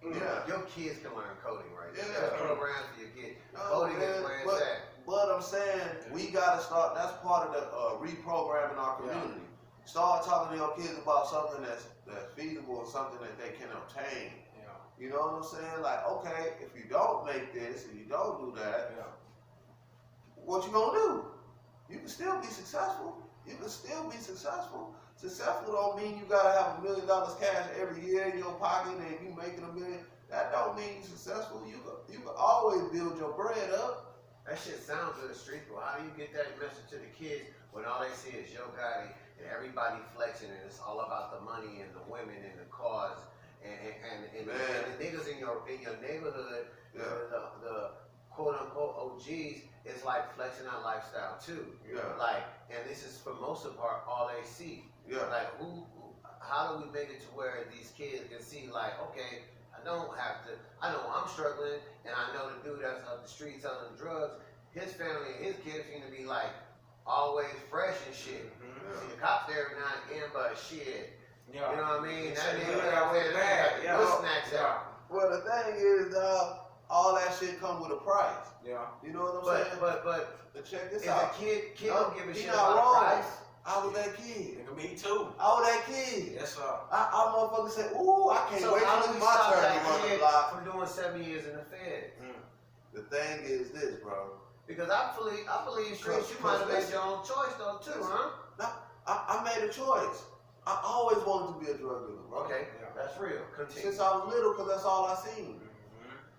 Yeah. Your kids can learn coding right there. Yeah. There's programs for your kids. Coding is where it's at. But I'm saying, we got to start, that's part of the reprogramming our community. Start talking to your kids about something that's feasible and something that they can obtain. Yeah. You know what I'm saying? Like, okay, if you don't make this and you don't do that, what you gonna do? You can still be successful. You can still be successful. Successful don't mean you gotta have $1 million cash every year in your pocket and you making $1 million. That don't mean you successful. You can always build your bread up. That shit sounds good, street, but how do you get that message to the kids when all they see is Yo Gotti and everybody flexing and it's all about the money and the women and the cars and the niggas in your neighborhood, the quote unquote OGs, is like flexing that lifestyle too. Yeah. Like, and this is for most of part all they see. Yeah. Like how do we make it to where these kids can see like, okay, I know I'm struggling and I know the dude that's up the street selling drugs, his family and his kids seem to be like always fresh and shit. See the cops there every now and again, but shit. Yeah. You know what I mean? That That nigga nigga got out there, bad. good snacks out. Well, the thing is, all that shit come with a price. Yeah. You know what I'm saying? But check this if out. a kid don't give a he shit not about wrong. the price. I was that kid. Nigga, me too. I was that kid. Yes, sir. I motherfucker say, ooh, I can't So wait how till do it's we my stop turn to that run the kid block. from doing 7 years in the Fed? The thing is this, bro. Because I believe streets, you might have made your own choice though too, huh? No, I made a choice. I always wanted to be a drug dealer, bro. Okay, that's real. Continue. Since I was little, because that's all I seen.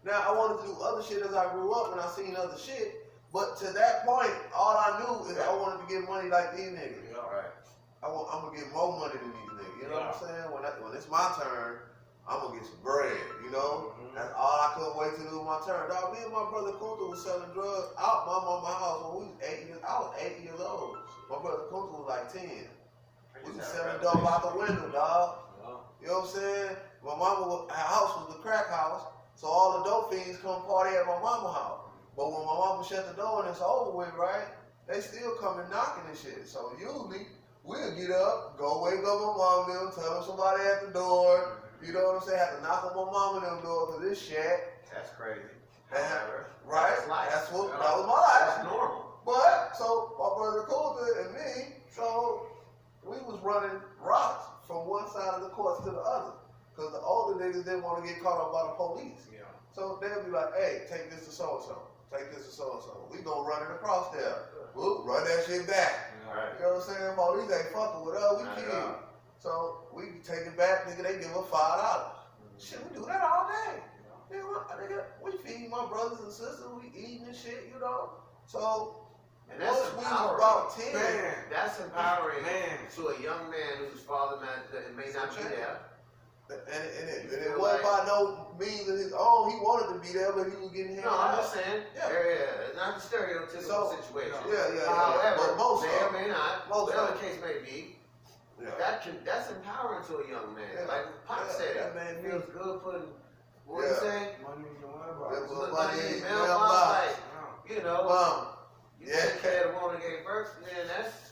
Now, I wanted to do other shit as I grew up and I seen other shit. But to that point, all I knew is I wanted to get money like these niggas. All right. I'm going to get more money than these niggas. You know what I'm saying? When it's my turn, I'm going to get some bread, you know? That's all I couldn't wait to do with my turn. Dog, me and my brother Kunta was selling drugs out my mama's house when we was 8 years. I was 8 years old. My brother Kunta was like 10. We was selling dope out the window, dog. You know what I'm saying? My her house was the crack house, so all the dope fiends come party at my mama's house. But when my mama shut the door and it's over with, right? They still come and knocking and shit. So usually we'll get up, go wake up my mom them, tell them somebody at the door. You know what I'm saying? Have to knock on my mama them door for this shit. That's crazy. Right? That's life. That was my life. That's normal. But so my brother Kunta and me, so we was running rocks from one side of the courts to the other. Because the older niggas didn't want to get caught up by the police. Yeah. So they'll be like, hey, take this to so-and-so. Take this to so-and-so. We gonna run it across there. Whoop, run that shit back. Right. You know what I'm saying? Police ain't fucking with us. We kill. So we take it back, nigga, they give us $5. Shit, we do that all day. Nigga, we feed my brothers and sisters, we eating and shit, you know? So, and that's once we was about 10. Man, that's empowering to a young man whose father may not be there. And it wasn't by no means of his own. He wanted to be there, but he was getting hit. No, I'm just saying. Yeah. It's not the stereotypical situation. Yeah. However, but most may or may not, whatever the case may be, yeah. That's empowering to a young man. Yeah. Like Pop said, that man feels good putting, what do you say? Money in your Put money in the mailbox. Like, you know, you take care of the woman that gave birth, man, that's...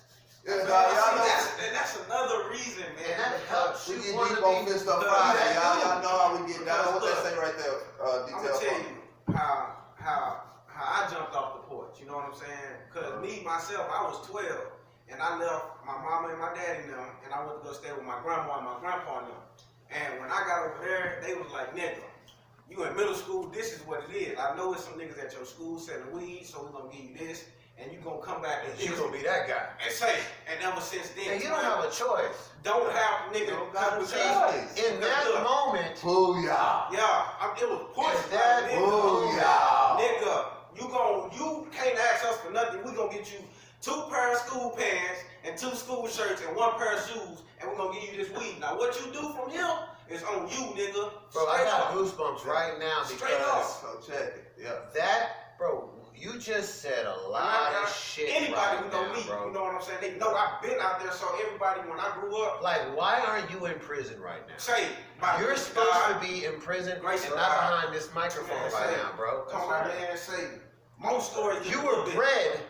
That's another reason, man. And that helps you want to be Mr. Friday. Y'all know how we get down. What they say right there? I'm gonna tell you how I jumped off the porch. You know what I'm saying? Cause me myself, I was 12, and I left my mama and my daddy now, and I went to go stay with my grandma and my grandpa now. And when I got over there, they was like, nigga, you in middle school, this is what it is. I know it's some niggas at your school selling weed, so we're gonna give you this. And you gonna come back and you gonna be that guy. And say, and ever since then, and you don't have a choice. Don't have nigga. In that moment, booyah. Yeah, it was pushed. That booyah. Nigga, you can't ask us for nothing. We gonna get you 2 pair of school pants and 2 school shirts and 1 pair of shoes, and we're gonna give you this weed. Now what you do from here is on you, nigga. Bro, I got goosebumps right now because so check it. Yeah. That, bro. You just said a lot of shit. Anybody who know me, you know what I'm saying? They know I've been out there, so everybody, when I grew up. Like, why aren't you in prison right now? You're supposed to be in prison and not behind this microphone right now, bro. Come on there and say, most stories. You were bred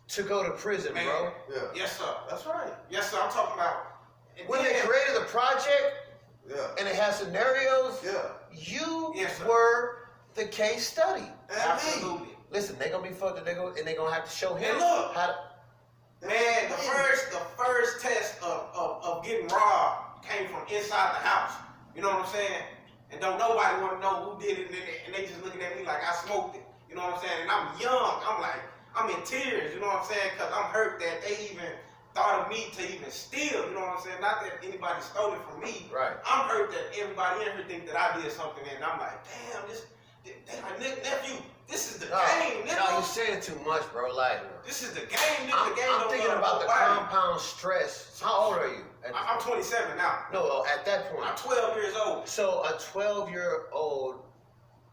to go to prison, bro. Yeah. Yes, sir. That's right. Yes, sir. I'm talking about. When they created the project, and it has scenarios, you were the case study. Absolutely. Listen, they gonna be fucked, and they gonna have to show him how to. Man, the first test of getting robbed came from inside the house. You know what I'm saying? And don't nobody want to know who did it, and they just looking at me like I smoked it. You know what I'm saying? And I'm young. I'm like, I'm in tears, you know what I'm saying? Because I'm hurt that they even thought of me to even steal, you know what I'm saying? Not that anybody stole it from me. Right. I'm hurt that everybody in here think that I did something, and I'm like, damn, my nephew, this is the game, nigga. No, you're saying too much, bro. Like, this is the game, nigga. I'm thinking about the compound stress. How old are you? I'm 27 now. No, at that point. I'm 12 years old. So a 12-year-old,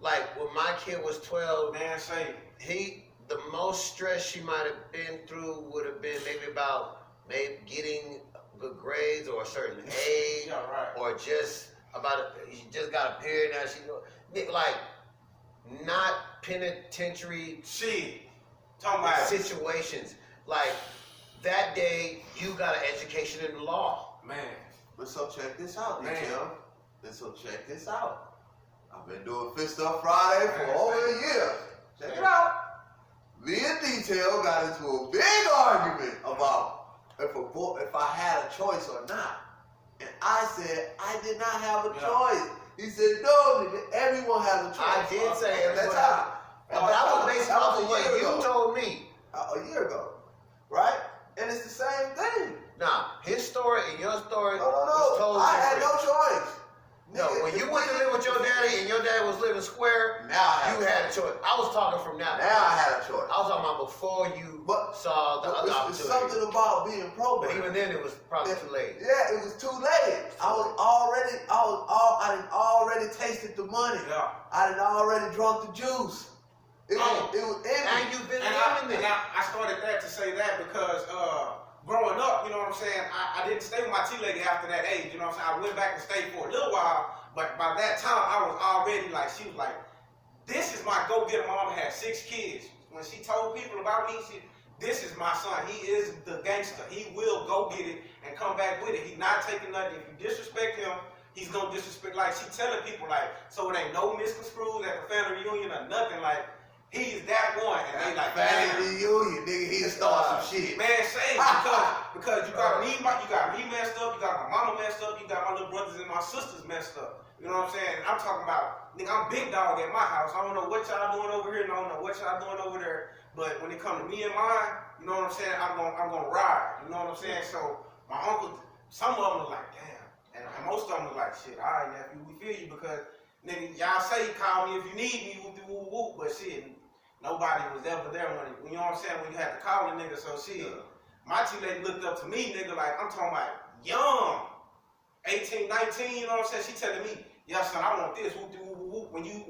like when my kid was 12, man, the most stress she might have been through would have been maybe getting good grades or a certain age, yeah, right. or just she just got a period now. Like not penitentiary situations. Like that day, you got an education in law, man. But so check this out, man. So check this out. I've been doing Fist Up Friday for over a year. Check it out. Me and Detail got into a big argument about if I had a choice or not. And I said I did not have a choice. He said, no, nigga, everyone has a choice. I did say everyone. That's how. But I was based off of what you told me. A year ago. Right? And it's the same thing. Nah, his story and your story No. was told I had different. no choice. No, when you went to live with your daddy and your dad was living square, you had a choice. I was talking from now. Now I had a choice. I was talking about before you saw the other opportunity. It's something about being programmed. But even then, it was probably too late. Yeah, it was too late. I done already tasted the money. Yeah. I done already drunk the juice. It was in me. And you've been living it. I started that to say that because growing up, you know what I'm saying, I didn't stay with my T-lady after that age, you know what I'm saying? I went back and stayed for a little while, but by that time, I was already like, she was like, this is my go-getter. My mama had 6 kids. When she told people about me, this is my son. He is the gangster. He will go get it and come back with it. He's not taking nothing. If you disrespect him, he's gonna disrespect. Like, she telling people, like, so it ain't no misconstrued at the family reunion or nothing. Like, he's that one, and they like, family reunion, nigga, he'll start some shit. Man, say because you got me messed up, you got my mama messed up, you got my little brothers and my sisters messed up. You know what I'm saying? And I'm talking about, nigga, I'm big dog at my house. I don't know what y'all doing over here, and I don't know what y'all doing over there. But when it comes to me and mine, you know what I'm saying? I'm gonna ride. You know what I'm saying? So my uncle, some of them was like, damn, and most of them was like, shit, all right, nephew, we feel you because nigga, y'all say call me if you need me, whoop, but shit. Nobody was ever there when you know what I'm saying, when you had to call a nigga, so shit. My T-lady looked up to me, nigga, like, I'm talking about young, 18, 19, you know what I'm saying? She telling me, yeah, son, I want this, whoop, when you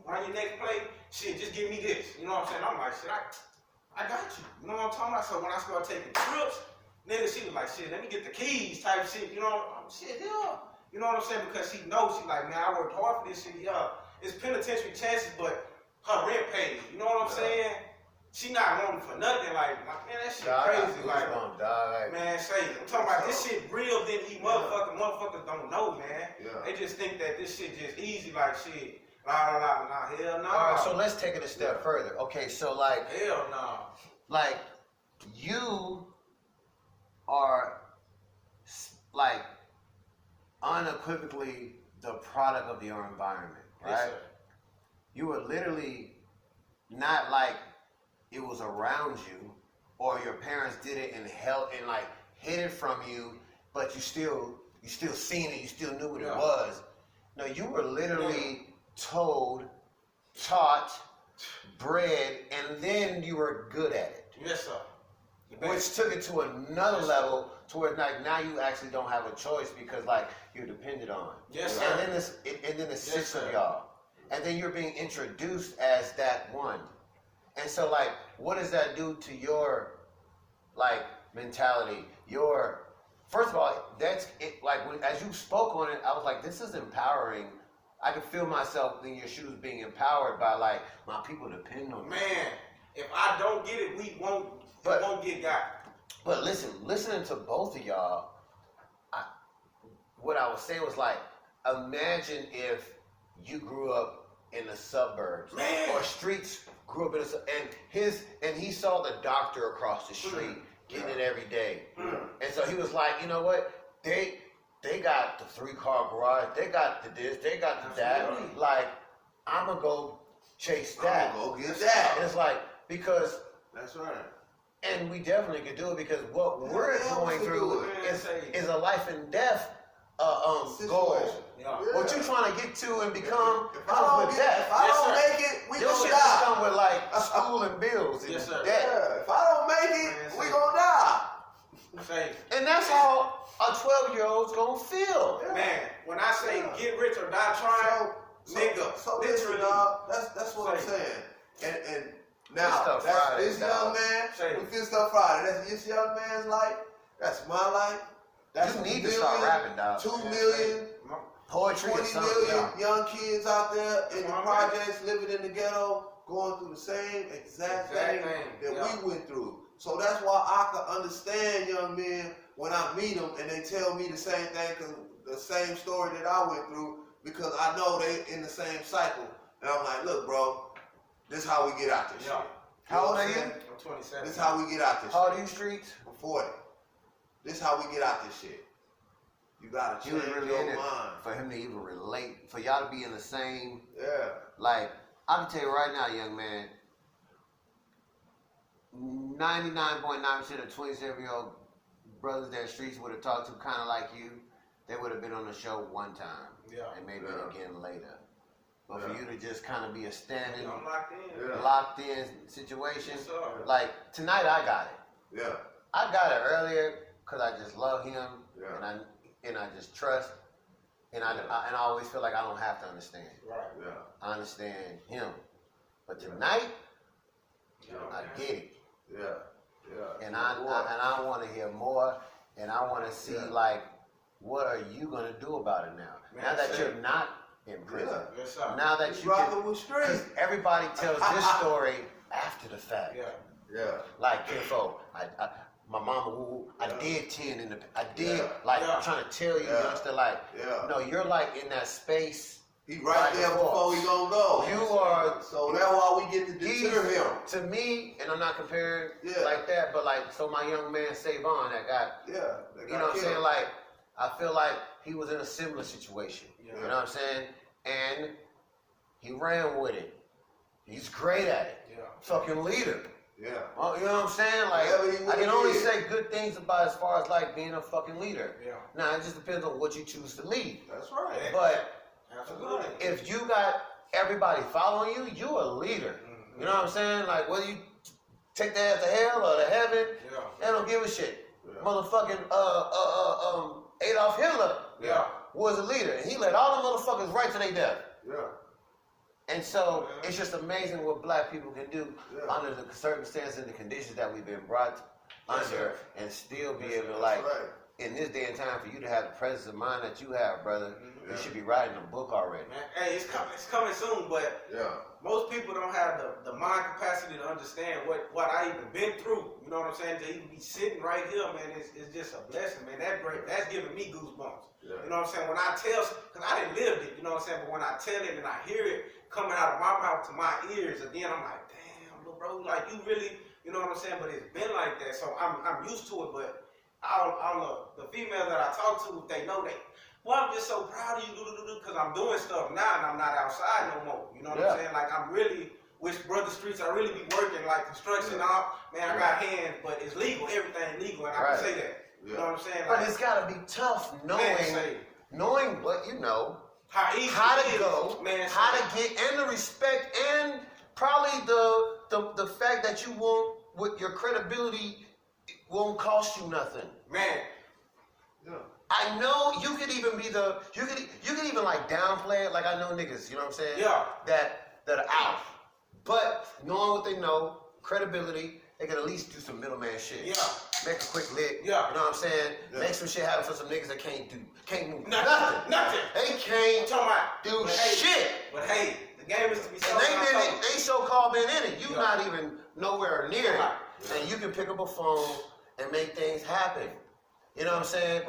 run your next play, shit, just give me this, you know what I'm saying? I'm like, shit, I got you, you know what I'm talking about? So when I started taking trips, nigga, she was like, shit, let me get the keys type shit, you know, shit, yeah. You know what I'm saying? Because she knows, she like, man, I worked hard for this shit, yeah. It's penitentiary chances, but her rent paid. You know what I'm saying? She not wanting for nothing. Like, man, that shit crazy. Like, man, I'm talking about this shit real. Then these motherfuckers don't know, man. Yeah. They just think that this shit just easy. Like, shit, nah, hell no. All right, so let's take it a step further. Okay, so like, hell no. Like, you are like unequivocally the product of your environment, right? Yes, sir. You were literally not like it was around you, or your parents did it and like hid it from you, but you still seen it, you still knew what it was. No, you were literally told, taught, bred, and then you were good at it. Yes, sir. Which took it to another level to where like now you actually don't have a choice because like you're dependent on. Yes, sir. And then the 6 of y'all. And then you're being introduced as that one. And so like, what does that do to your like mentality? First of all, that's it. Like as you spoke on it, I was like, this is empowering. I could feel myself in your shoes being empowered by like, my people depend on me. Man, if I don't get it, we won't get got. But listening to both of y'all, what I was saying was like, imagine if you grew up in the suburbs, or streets grew up in and he saw the doctor across the street getting it every day. And so he was like, you know what? They got the 3-car garage, they got the this, they got the that. Like, I'm gonna go chase that. I'm gonna go get that. And it's like, because That's right. And we definitely could do it because what we're going through is a life and death goal. Yeah. What you trying to get to and become if comes with death. If I don't make it, we your gonna shit die. come with like school and bills and debt. Yeah. If I don't make it, we gonna die. And that's how a 12-year-old's gonna feel. Yeah. Man, when I say get rich or die trying, nigga, so literally, dog, that's what I'm saying. And now, this young man, we feel stuff Friday. That's this young man's life. That's my life. That's you need to start rapping, dog. 2 million, poetry, 20 million young kids out there in the projects, living in the ghetto, going through the same exact thing that we went through. So that's why I can understand young men when I meet them and they tell me the same thing, the same story that I went through, because I know they in the same cycle. And I'm like, look, bro, this is how we get out this shit. How old are you? I'm 27. This is how we get out this shit. How old are you, Streets? I'm 40. This is how we get out this shit. You gotta change your mind. For him to even relate, for y'all to be in the same. Yeah. Like, I can tell you right now, young man, 99.9% of 27-year-old brothers that Streets would have talked to kind of like you, they would have been on the show one time. Yeah. And maybe again later. But for you to just kind of be a standing, locked in situation, like tonight I got it. Yeah. I got it earlier because I just love him and I just trust, and I always feel like I don't have to understand. Right. Yeah. I understand him, but tonight I get it. Yeah. Yeah. And I want to hear more, and I want to see like what are you gonna do about it now? Now that you're not in prison. Now that you rocking with Streets. Everybody tells this story after the fact. Yeah. Like Kinfo, my mama, I did 10 in the, I did like I'm trying to tell you, youngster, like no, you're like in that space. He right there before he gonna go. You are. So that's why we get to deter him. To me, and I'm not comparing like that, but like so my young man Savon that got you know what I'm saying, like I feel like he was in a similar situation. You know what I'm saying? And he ran with it. He's great at it. Fucking leader. Yeah. Well, you know what I'm saying? Like, I can only say good things about as far as like being a fucking leader. Yeah. Now, it just depends on what you choose to lead. That's right. But if you got everybody following you, you're a leader. You know what I'm saying? Like, whether you take that to hell or to heaven, they don't give a shit. Motherfucking Adolf Hitler was a leader, and he led all the motherfuckers right to their death. Yeah. And so it's just amazing what black people can do under the circumstances and the conditions that we've been brought under, and still be able to like. In this day and time, for you to have the presence of mind that you have, brother, you should be writing a book already. Man, hey, it's coming soon, but most people don't have the mind capacity to understand what I even been through. You know what I'm saying? To even be sitting right here, man, it's just a blessing, man. That's giving me goosebumps. You know what I'm saying? When I tell, because I didn't live it, you know what I'm saying? But when I tell it and I hear it coming out of my mouth to my ears, again, I'm like, damn, little bro, like you really, you know what I'm saying? But it's been like that, so I'm used to it, but all the females that I talk to, they know that. Well, I'm just so proud of you, because I'm doing stuff now and I'm not outside no more. You know what I'm saying? Like I'm really, with Brother Streets, I really be working like construction out. Man, I got hands, but it's legal, everything legal, and I can say that. You know what I'm saying? But it's gotta be tough knowing what you know, how to go, how to get, and the respect, and probably the fact that you won't, with your credibility, won't cost you nothing. Man. I know you could even be you could even like downplay it, like I know niggas, you know what I'm saying? That are out. But knowing what they know, credibility, they can at least do some middleman shit. Make a quick lick. You know what I'm saying? Make some shit happen for some niggas that can't move. Nothing. They can't do shit. But hey, the game is to be so. And they so-called been in it. You not even nowhere near it. And you can pick up a phone and make things happen. You know what I'm saying?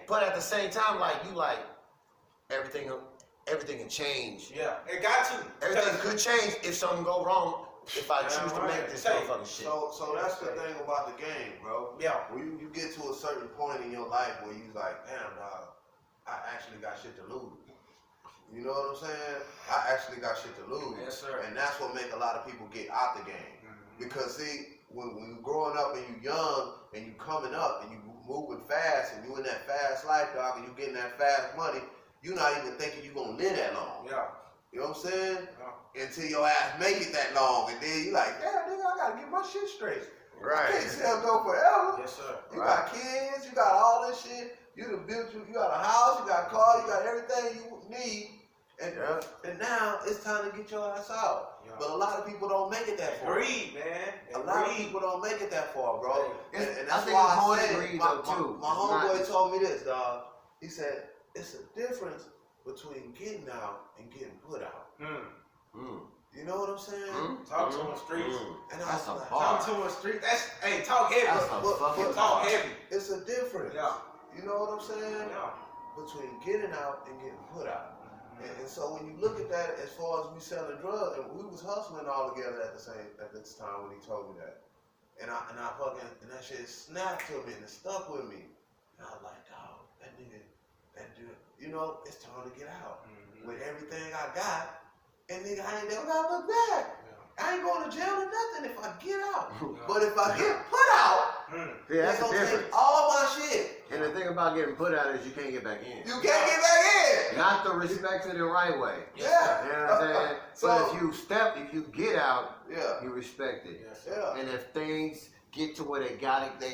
But at the same time, like you like everything can change. It got to. Everything could change if something go wrong. If I choose to make this motherfucking shit. So that's the thing about the game, bro. When you get to a certain point in your life where you like, damn, dog, I actually got shit to lose. You know what I'm saying? I actually got shit to lose. Yes, sir. And that's what make a lot of people get out the game. Because see, when you're growing up and you're young and you coming up and you moving fast and you in that fast life, dog, and you getting that fast money, you're not even thinking you're gonna live that long. Yeah. You know what I'm saying? Yeah. Until your ass make it that long, and then you like, damn, nigga, I gotta get my shit straight. Right. I can't sell dope forever. Yes, sir. You got kids, you got all this shit. You done built you got a house, you got a car, you got everything you need. And now it's time to get your ass out. Yeah. But a lot of people don't make it that far. Greed, man. A lot of people don't make it that far, bro. And that's why I said, my homeboy told me this, dog. He said, it's a difference between getting out and getting put out. You know what I'm saying? Talk to him streets. And that's a talk to him streets. That's, hey, talk heavy. But talk heavy. It's a difference. Yeah. You know what I'm saying? Yeah. Between getting out and getting put out. And so when you look at that, as far as we selling drugs, and we was hustling all together at this time when he told me that, and that shit snapped to me and it stuck with me. And I was like, dog, that dude, you know, it's time to get out with everything I got, and nigga, I ain't never gotta look back. I ain't going to jail or nothing if I get out. But if I get put out, yeah, that's they gonna the difference. take all my shit. And the thing about getting put out is you can't get back in. You can't get back in. Not the respected and right way. Yeah. You know what I'm saying? But if you get out, yeah, you respect it. Yes. Yeah. And if things get to where they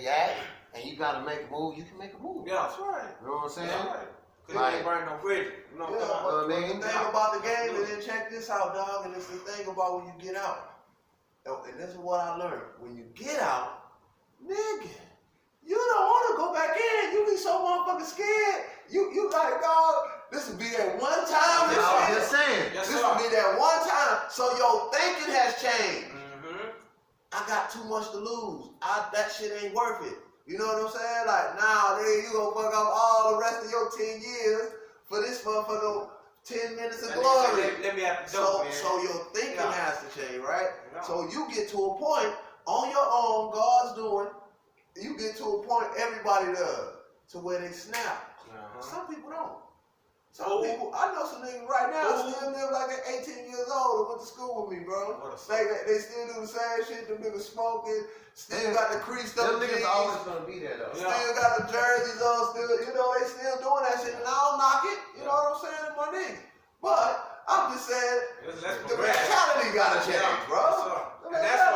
at, and you gotta make a move, you can make a move. Yeah. That's right. You know what I'm saying? That's right. Cause you ain't burning no bridge. You know what I mean? The thing about the game, and then check this out, dog, and it's the thing about when you get out. And this is what I learned. When you get out, nigga, you don't want to go back in. You be so motherfucking scared. You like, dog, this will be that one time. I'm just saying. This will be that one time. So your thinking has changed. I got too much to lose. That shit ain't worth it. You know what I'm saying? Like, nah, nigga, you gonna fuck up all the rest of your 10 years for this motherfucker 10 minutes of glory. Let me have to dope, man. So your thinking has to change, right? Yeah. So you get to a point on your own, God's doing, you get to a point everybody does, to where they snap. Some people don't. Some people, I know some niggas right now still live like they're 18 years old and went to school with me, bro. They still do the same shit, them niggas smoking, still got the creased up jeans. Them niggas always gonna be there though. Still got the jerseys on, still, you know, they still doing that shit, and I don't knock it, you know what I'm saying, my nigga. But, I'm just saying, the mentality gotta change, bro. And that's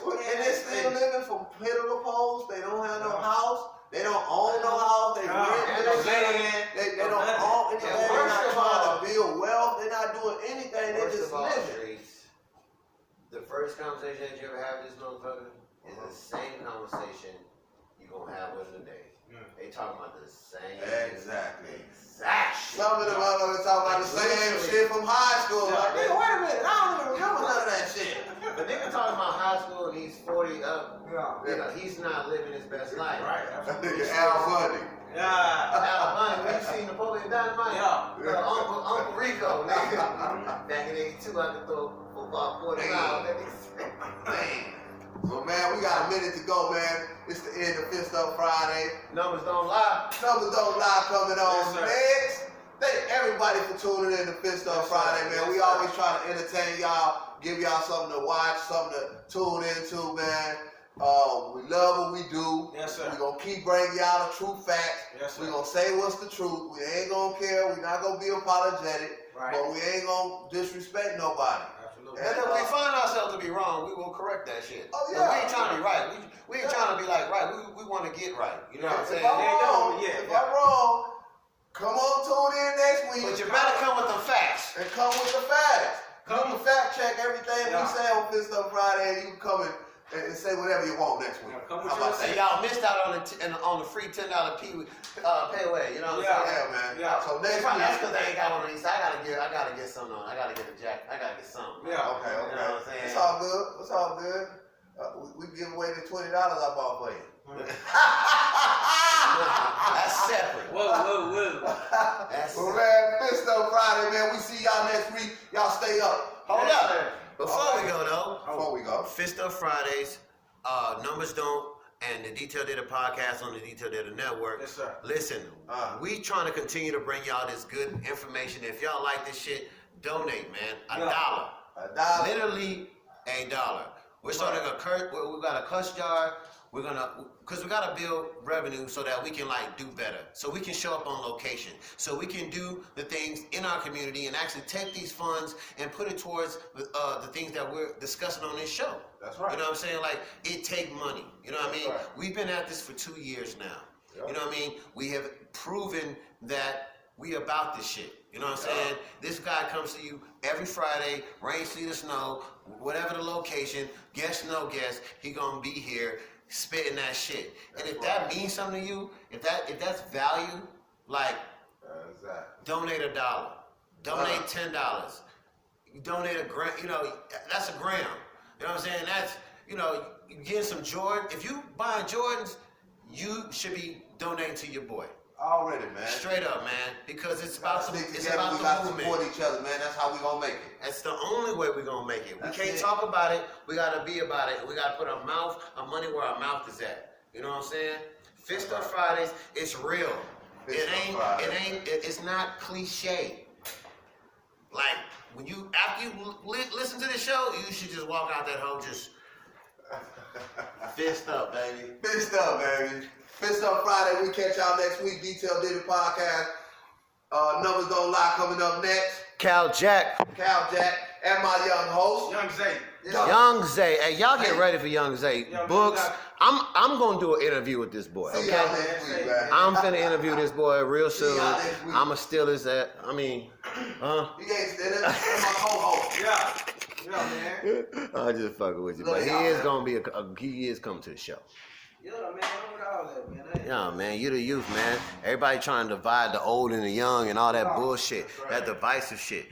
why. And they still living from pillar to post, they don't have no house. They don't own no house. They rent. They don't own anything. They're not trying to build wealth. They're not doing anything. They're just living. The first conversation that you ever have with this motherfucker is the same conversation you're gonna have with them today. They talking about the same. Exactly. Some of them motherfuckers talking about the same shit from high school. Like, nigga, wait a minute. I don't even remember none of that shit. The nigga talking about high school and he's 40 up. Yeah. He's not living his best life. Right. That nigga Al Bundy. Yeah. Al Bundy, when you seen Napoleon Dynamite? Yeah. Uncle Rico, nigga. Back in 82, I could throw football 40 miles. Man. Well, man, we got a minute to go, man. It's the end of Fist Up Friday. Numbers don't lie. Numbers don't lie coming on next. Thank everybody for tuning in to Fist Up Friday, man. We always try to entertain y'all, give y'all something to watch, something to tune into, man. We love what we do. Yes, sir. We're going to keep bringing y'all the true facts. Yes, sir. We're going to say what's the truth. We ain't going to care. We're not going to be apologetic. Right. But we ain't going to disrespect nobody. And if we find ourselves to be wrong, we will correct that shit. Oh, yeah. We ain't trying to be right. We ain't trying to be like right. We want to get right. You know what I'm saying? If I'm wrong, come on, tune in next week. But you better come with the facts. And come with the facts. Come to fact check everything we say on Fist Up Friday, and you can come and say whatever you want next week. Come with and y'all missed out on the free $10 payway. You know what I'm saying? Yeah, man. Yeah. So next week. That's because they ain't got one of these. I gotta get something on. I gotta get a jacket. I gotta get something. Yeah. Okay. You know what I'm saying? It's all good. It's all good. We give away the $20 I bought for you. That's separate. Whoa. Well, man, Fist Up Friday, man. We see y'all next week. Y'all stay up. Hold up. Before we go though. Fist Up Fridays. Numbers don't. And the Detail Data podcast on the Detail Data Network. Yes, sir. Listen, we trying to continue to bring y'all this good information. If y'all like this shit, donate, man. $1. $1. Literally $1. We're starting we got a cuss jar. Because we gotta build revenue so that we can like do better. So we can show up on location. So we can do the things in our community and actually take these funds and put it towards the things that we're discussing on this show. That's right. You know what I'm saying? Like, it take money. You know what I mean? Right. We've been at this for 2 years now. Yep. You know what I mean? We have proven that we about this shit. You know what I'm saying? This guy comes to you every Friday, rain, sleet, or snow, whatever the location, guest, no guest, he gonna be here spitting that shit. And if that means something to you, if that's value, like, donate $1, donate $10, donate a gram, you know, that's a gram. You know what I'm saying? That's, you know, you getting some Jordan. If you buying Jordans, you should be donating to your boy. Already, man. Straight up, man. Because it's about the movement. We got to support each other, man. That's how we gonna make it. That's the only way we're gonna make it. That's we can't talk about it. We gotta be about it. We gotta put our money where our mouth is at. You know what I'm saying? Fist Up Fridays, it's real. It's not cliche. Like, after you listen to the show, you should just walk out that hole just fist up, baby. Fist up, baby. Fist Up Friday. We catch y'all next week. Detailed Diddy Podcast. Numbers Don't Lie coming up next. Cal Jack, and my young host, Young Zay. Young Zay. Hey, y'all get ready for Young Zay. Books. I'm gonna do an interview with this boy. See Okay. y'all next week, man. I'm finna interview this boy real soon. y'all next week. I'ma steal his at. I mean, You can't steal it. That's my co-host. Yeah, man. I'm just fucking with you, Look, but he y'all, is man. gonna be he is coming to the show. Yeah, man. I'm with all that, man. Yeah, man, you the youth, man. Everybody trying to divide the old and the young and all that bullshit, that divisive shit.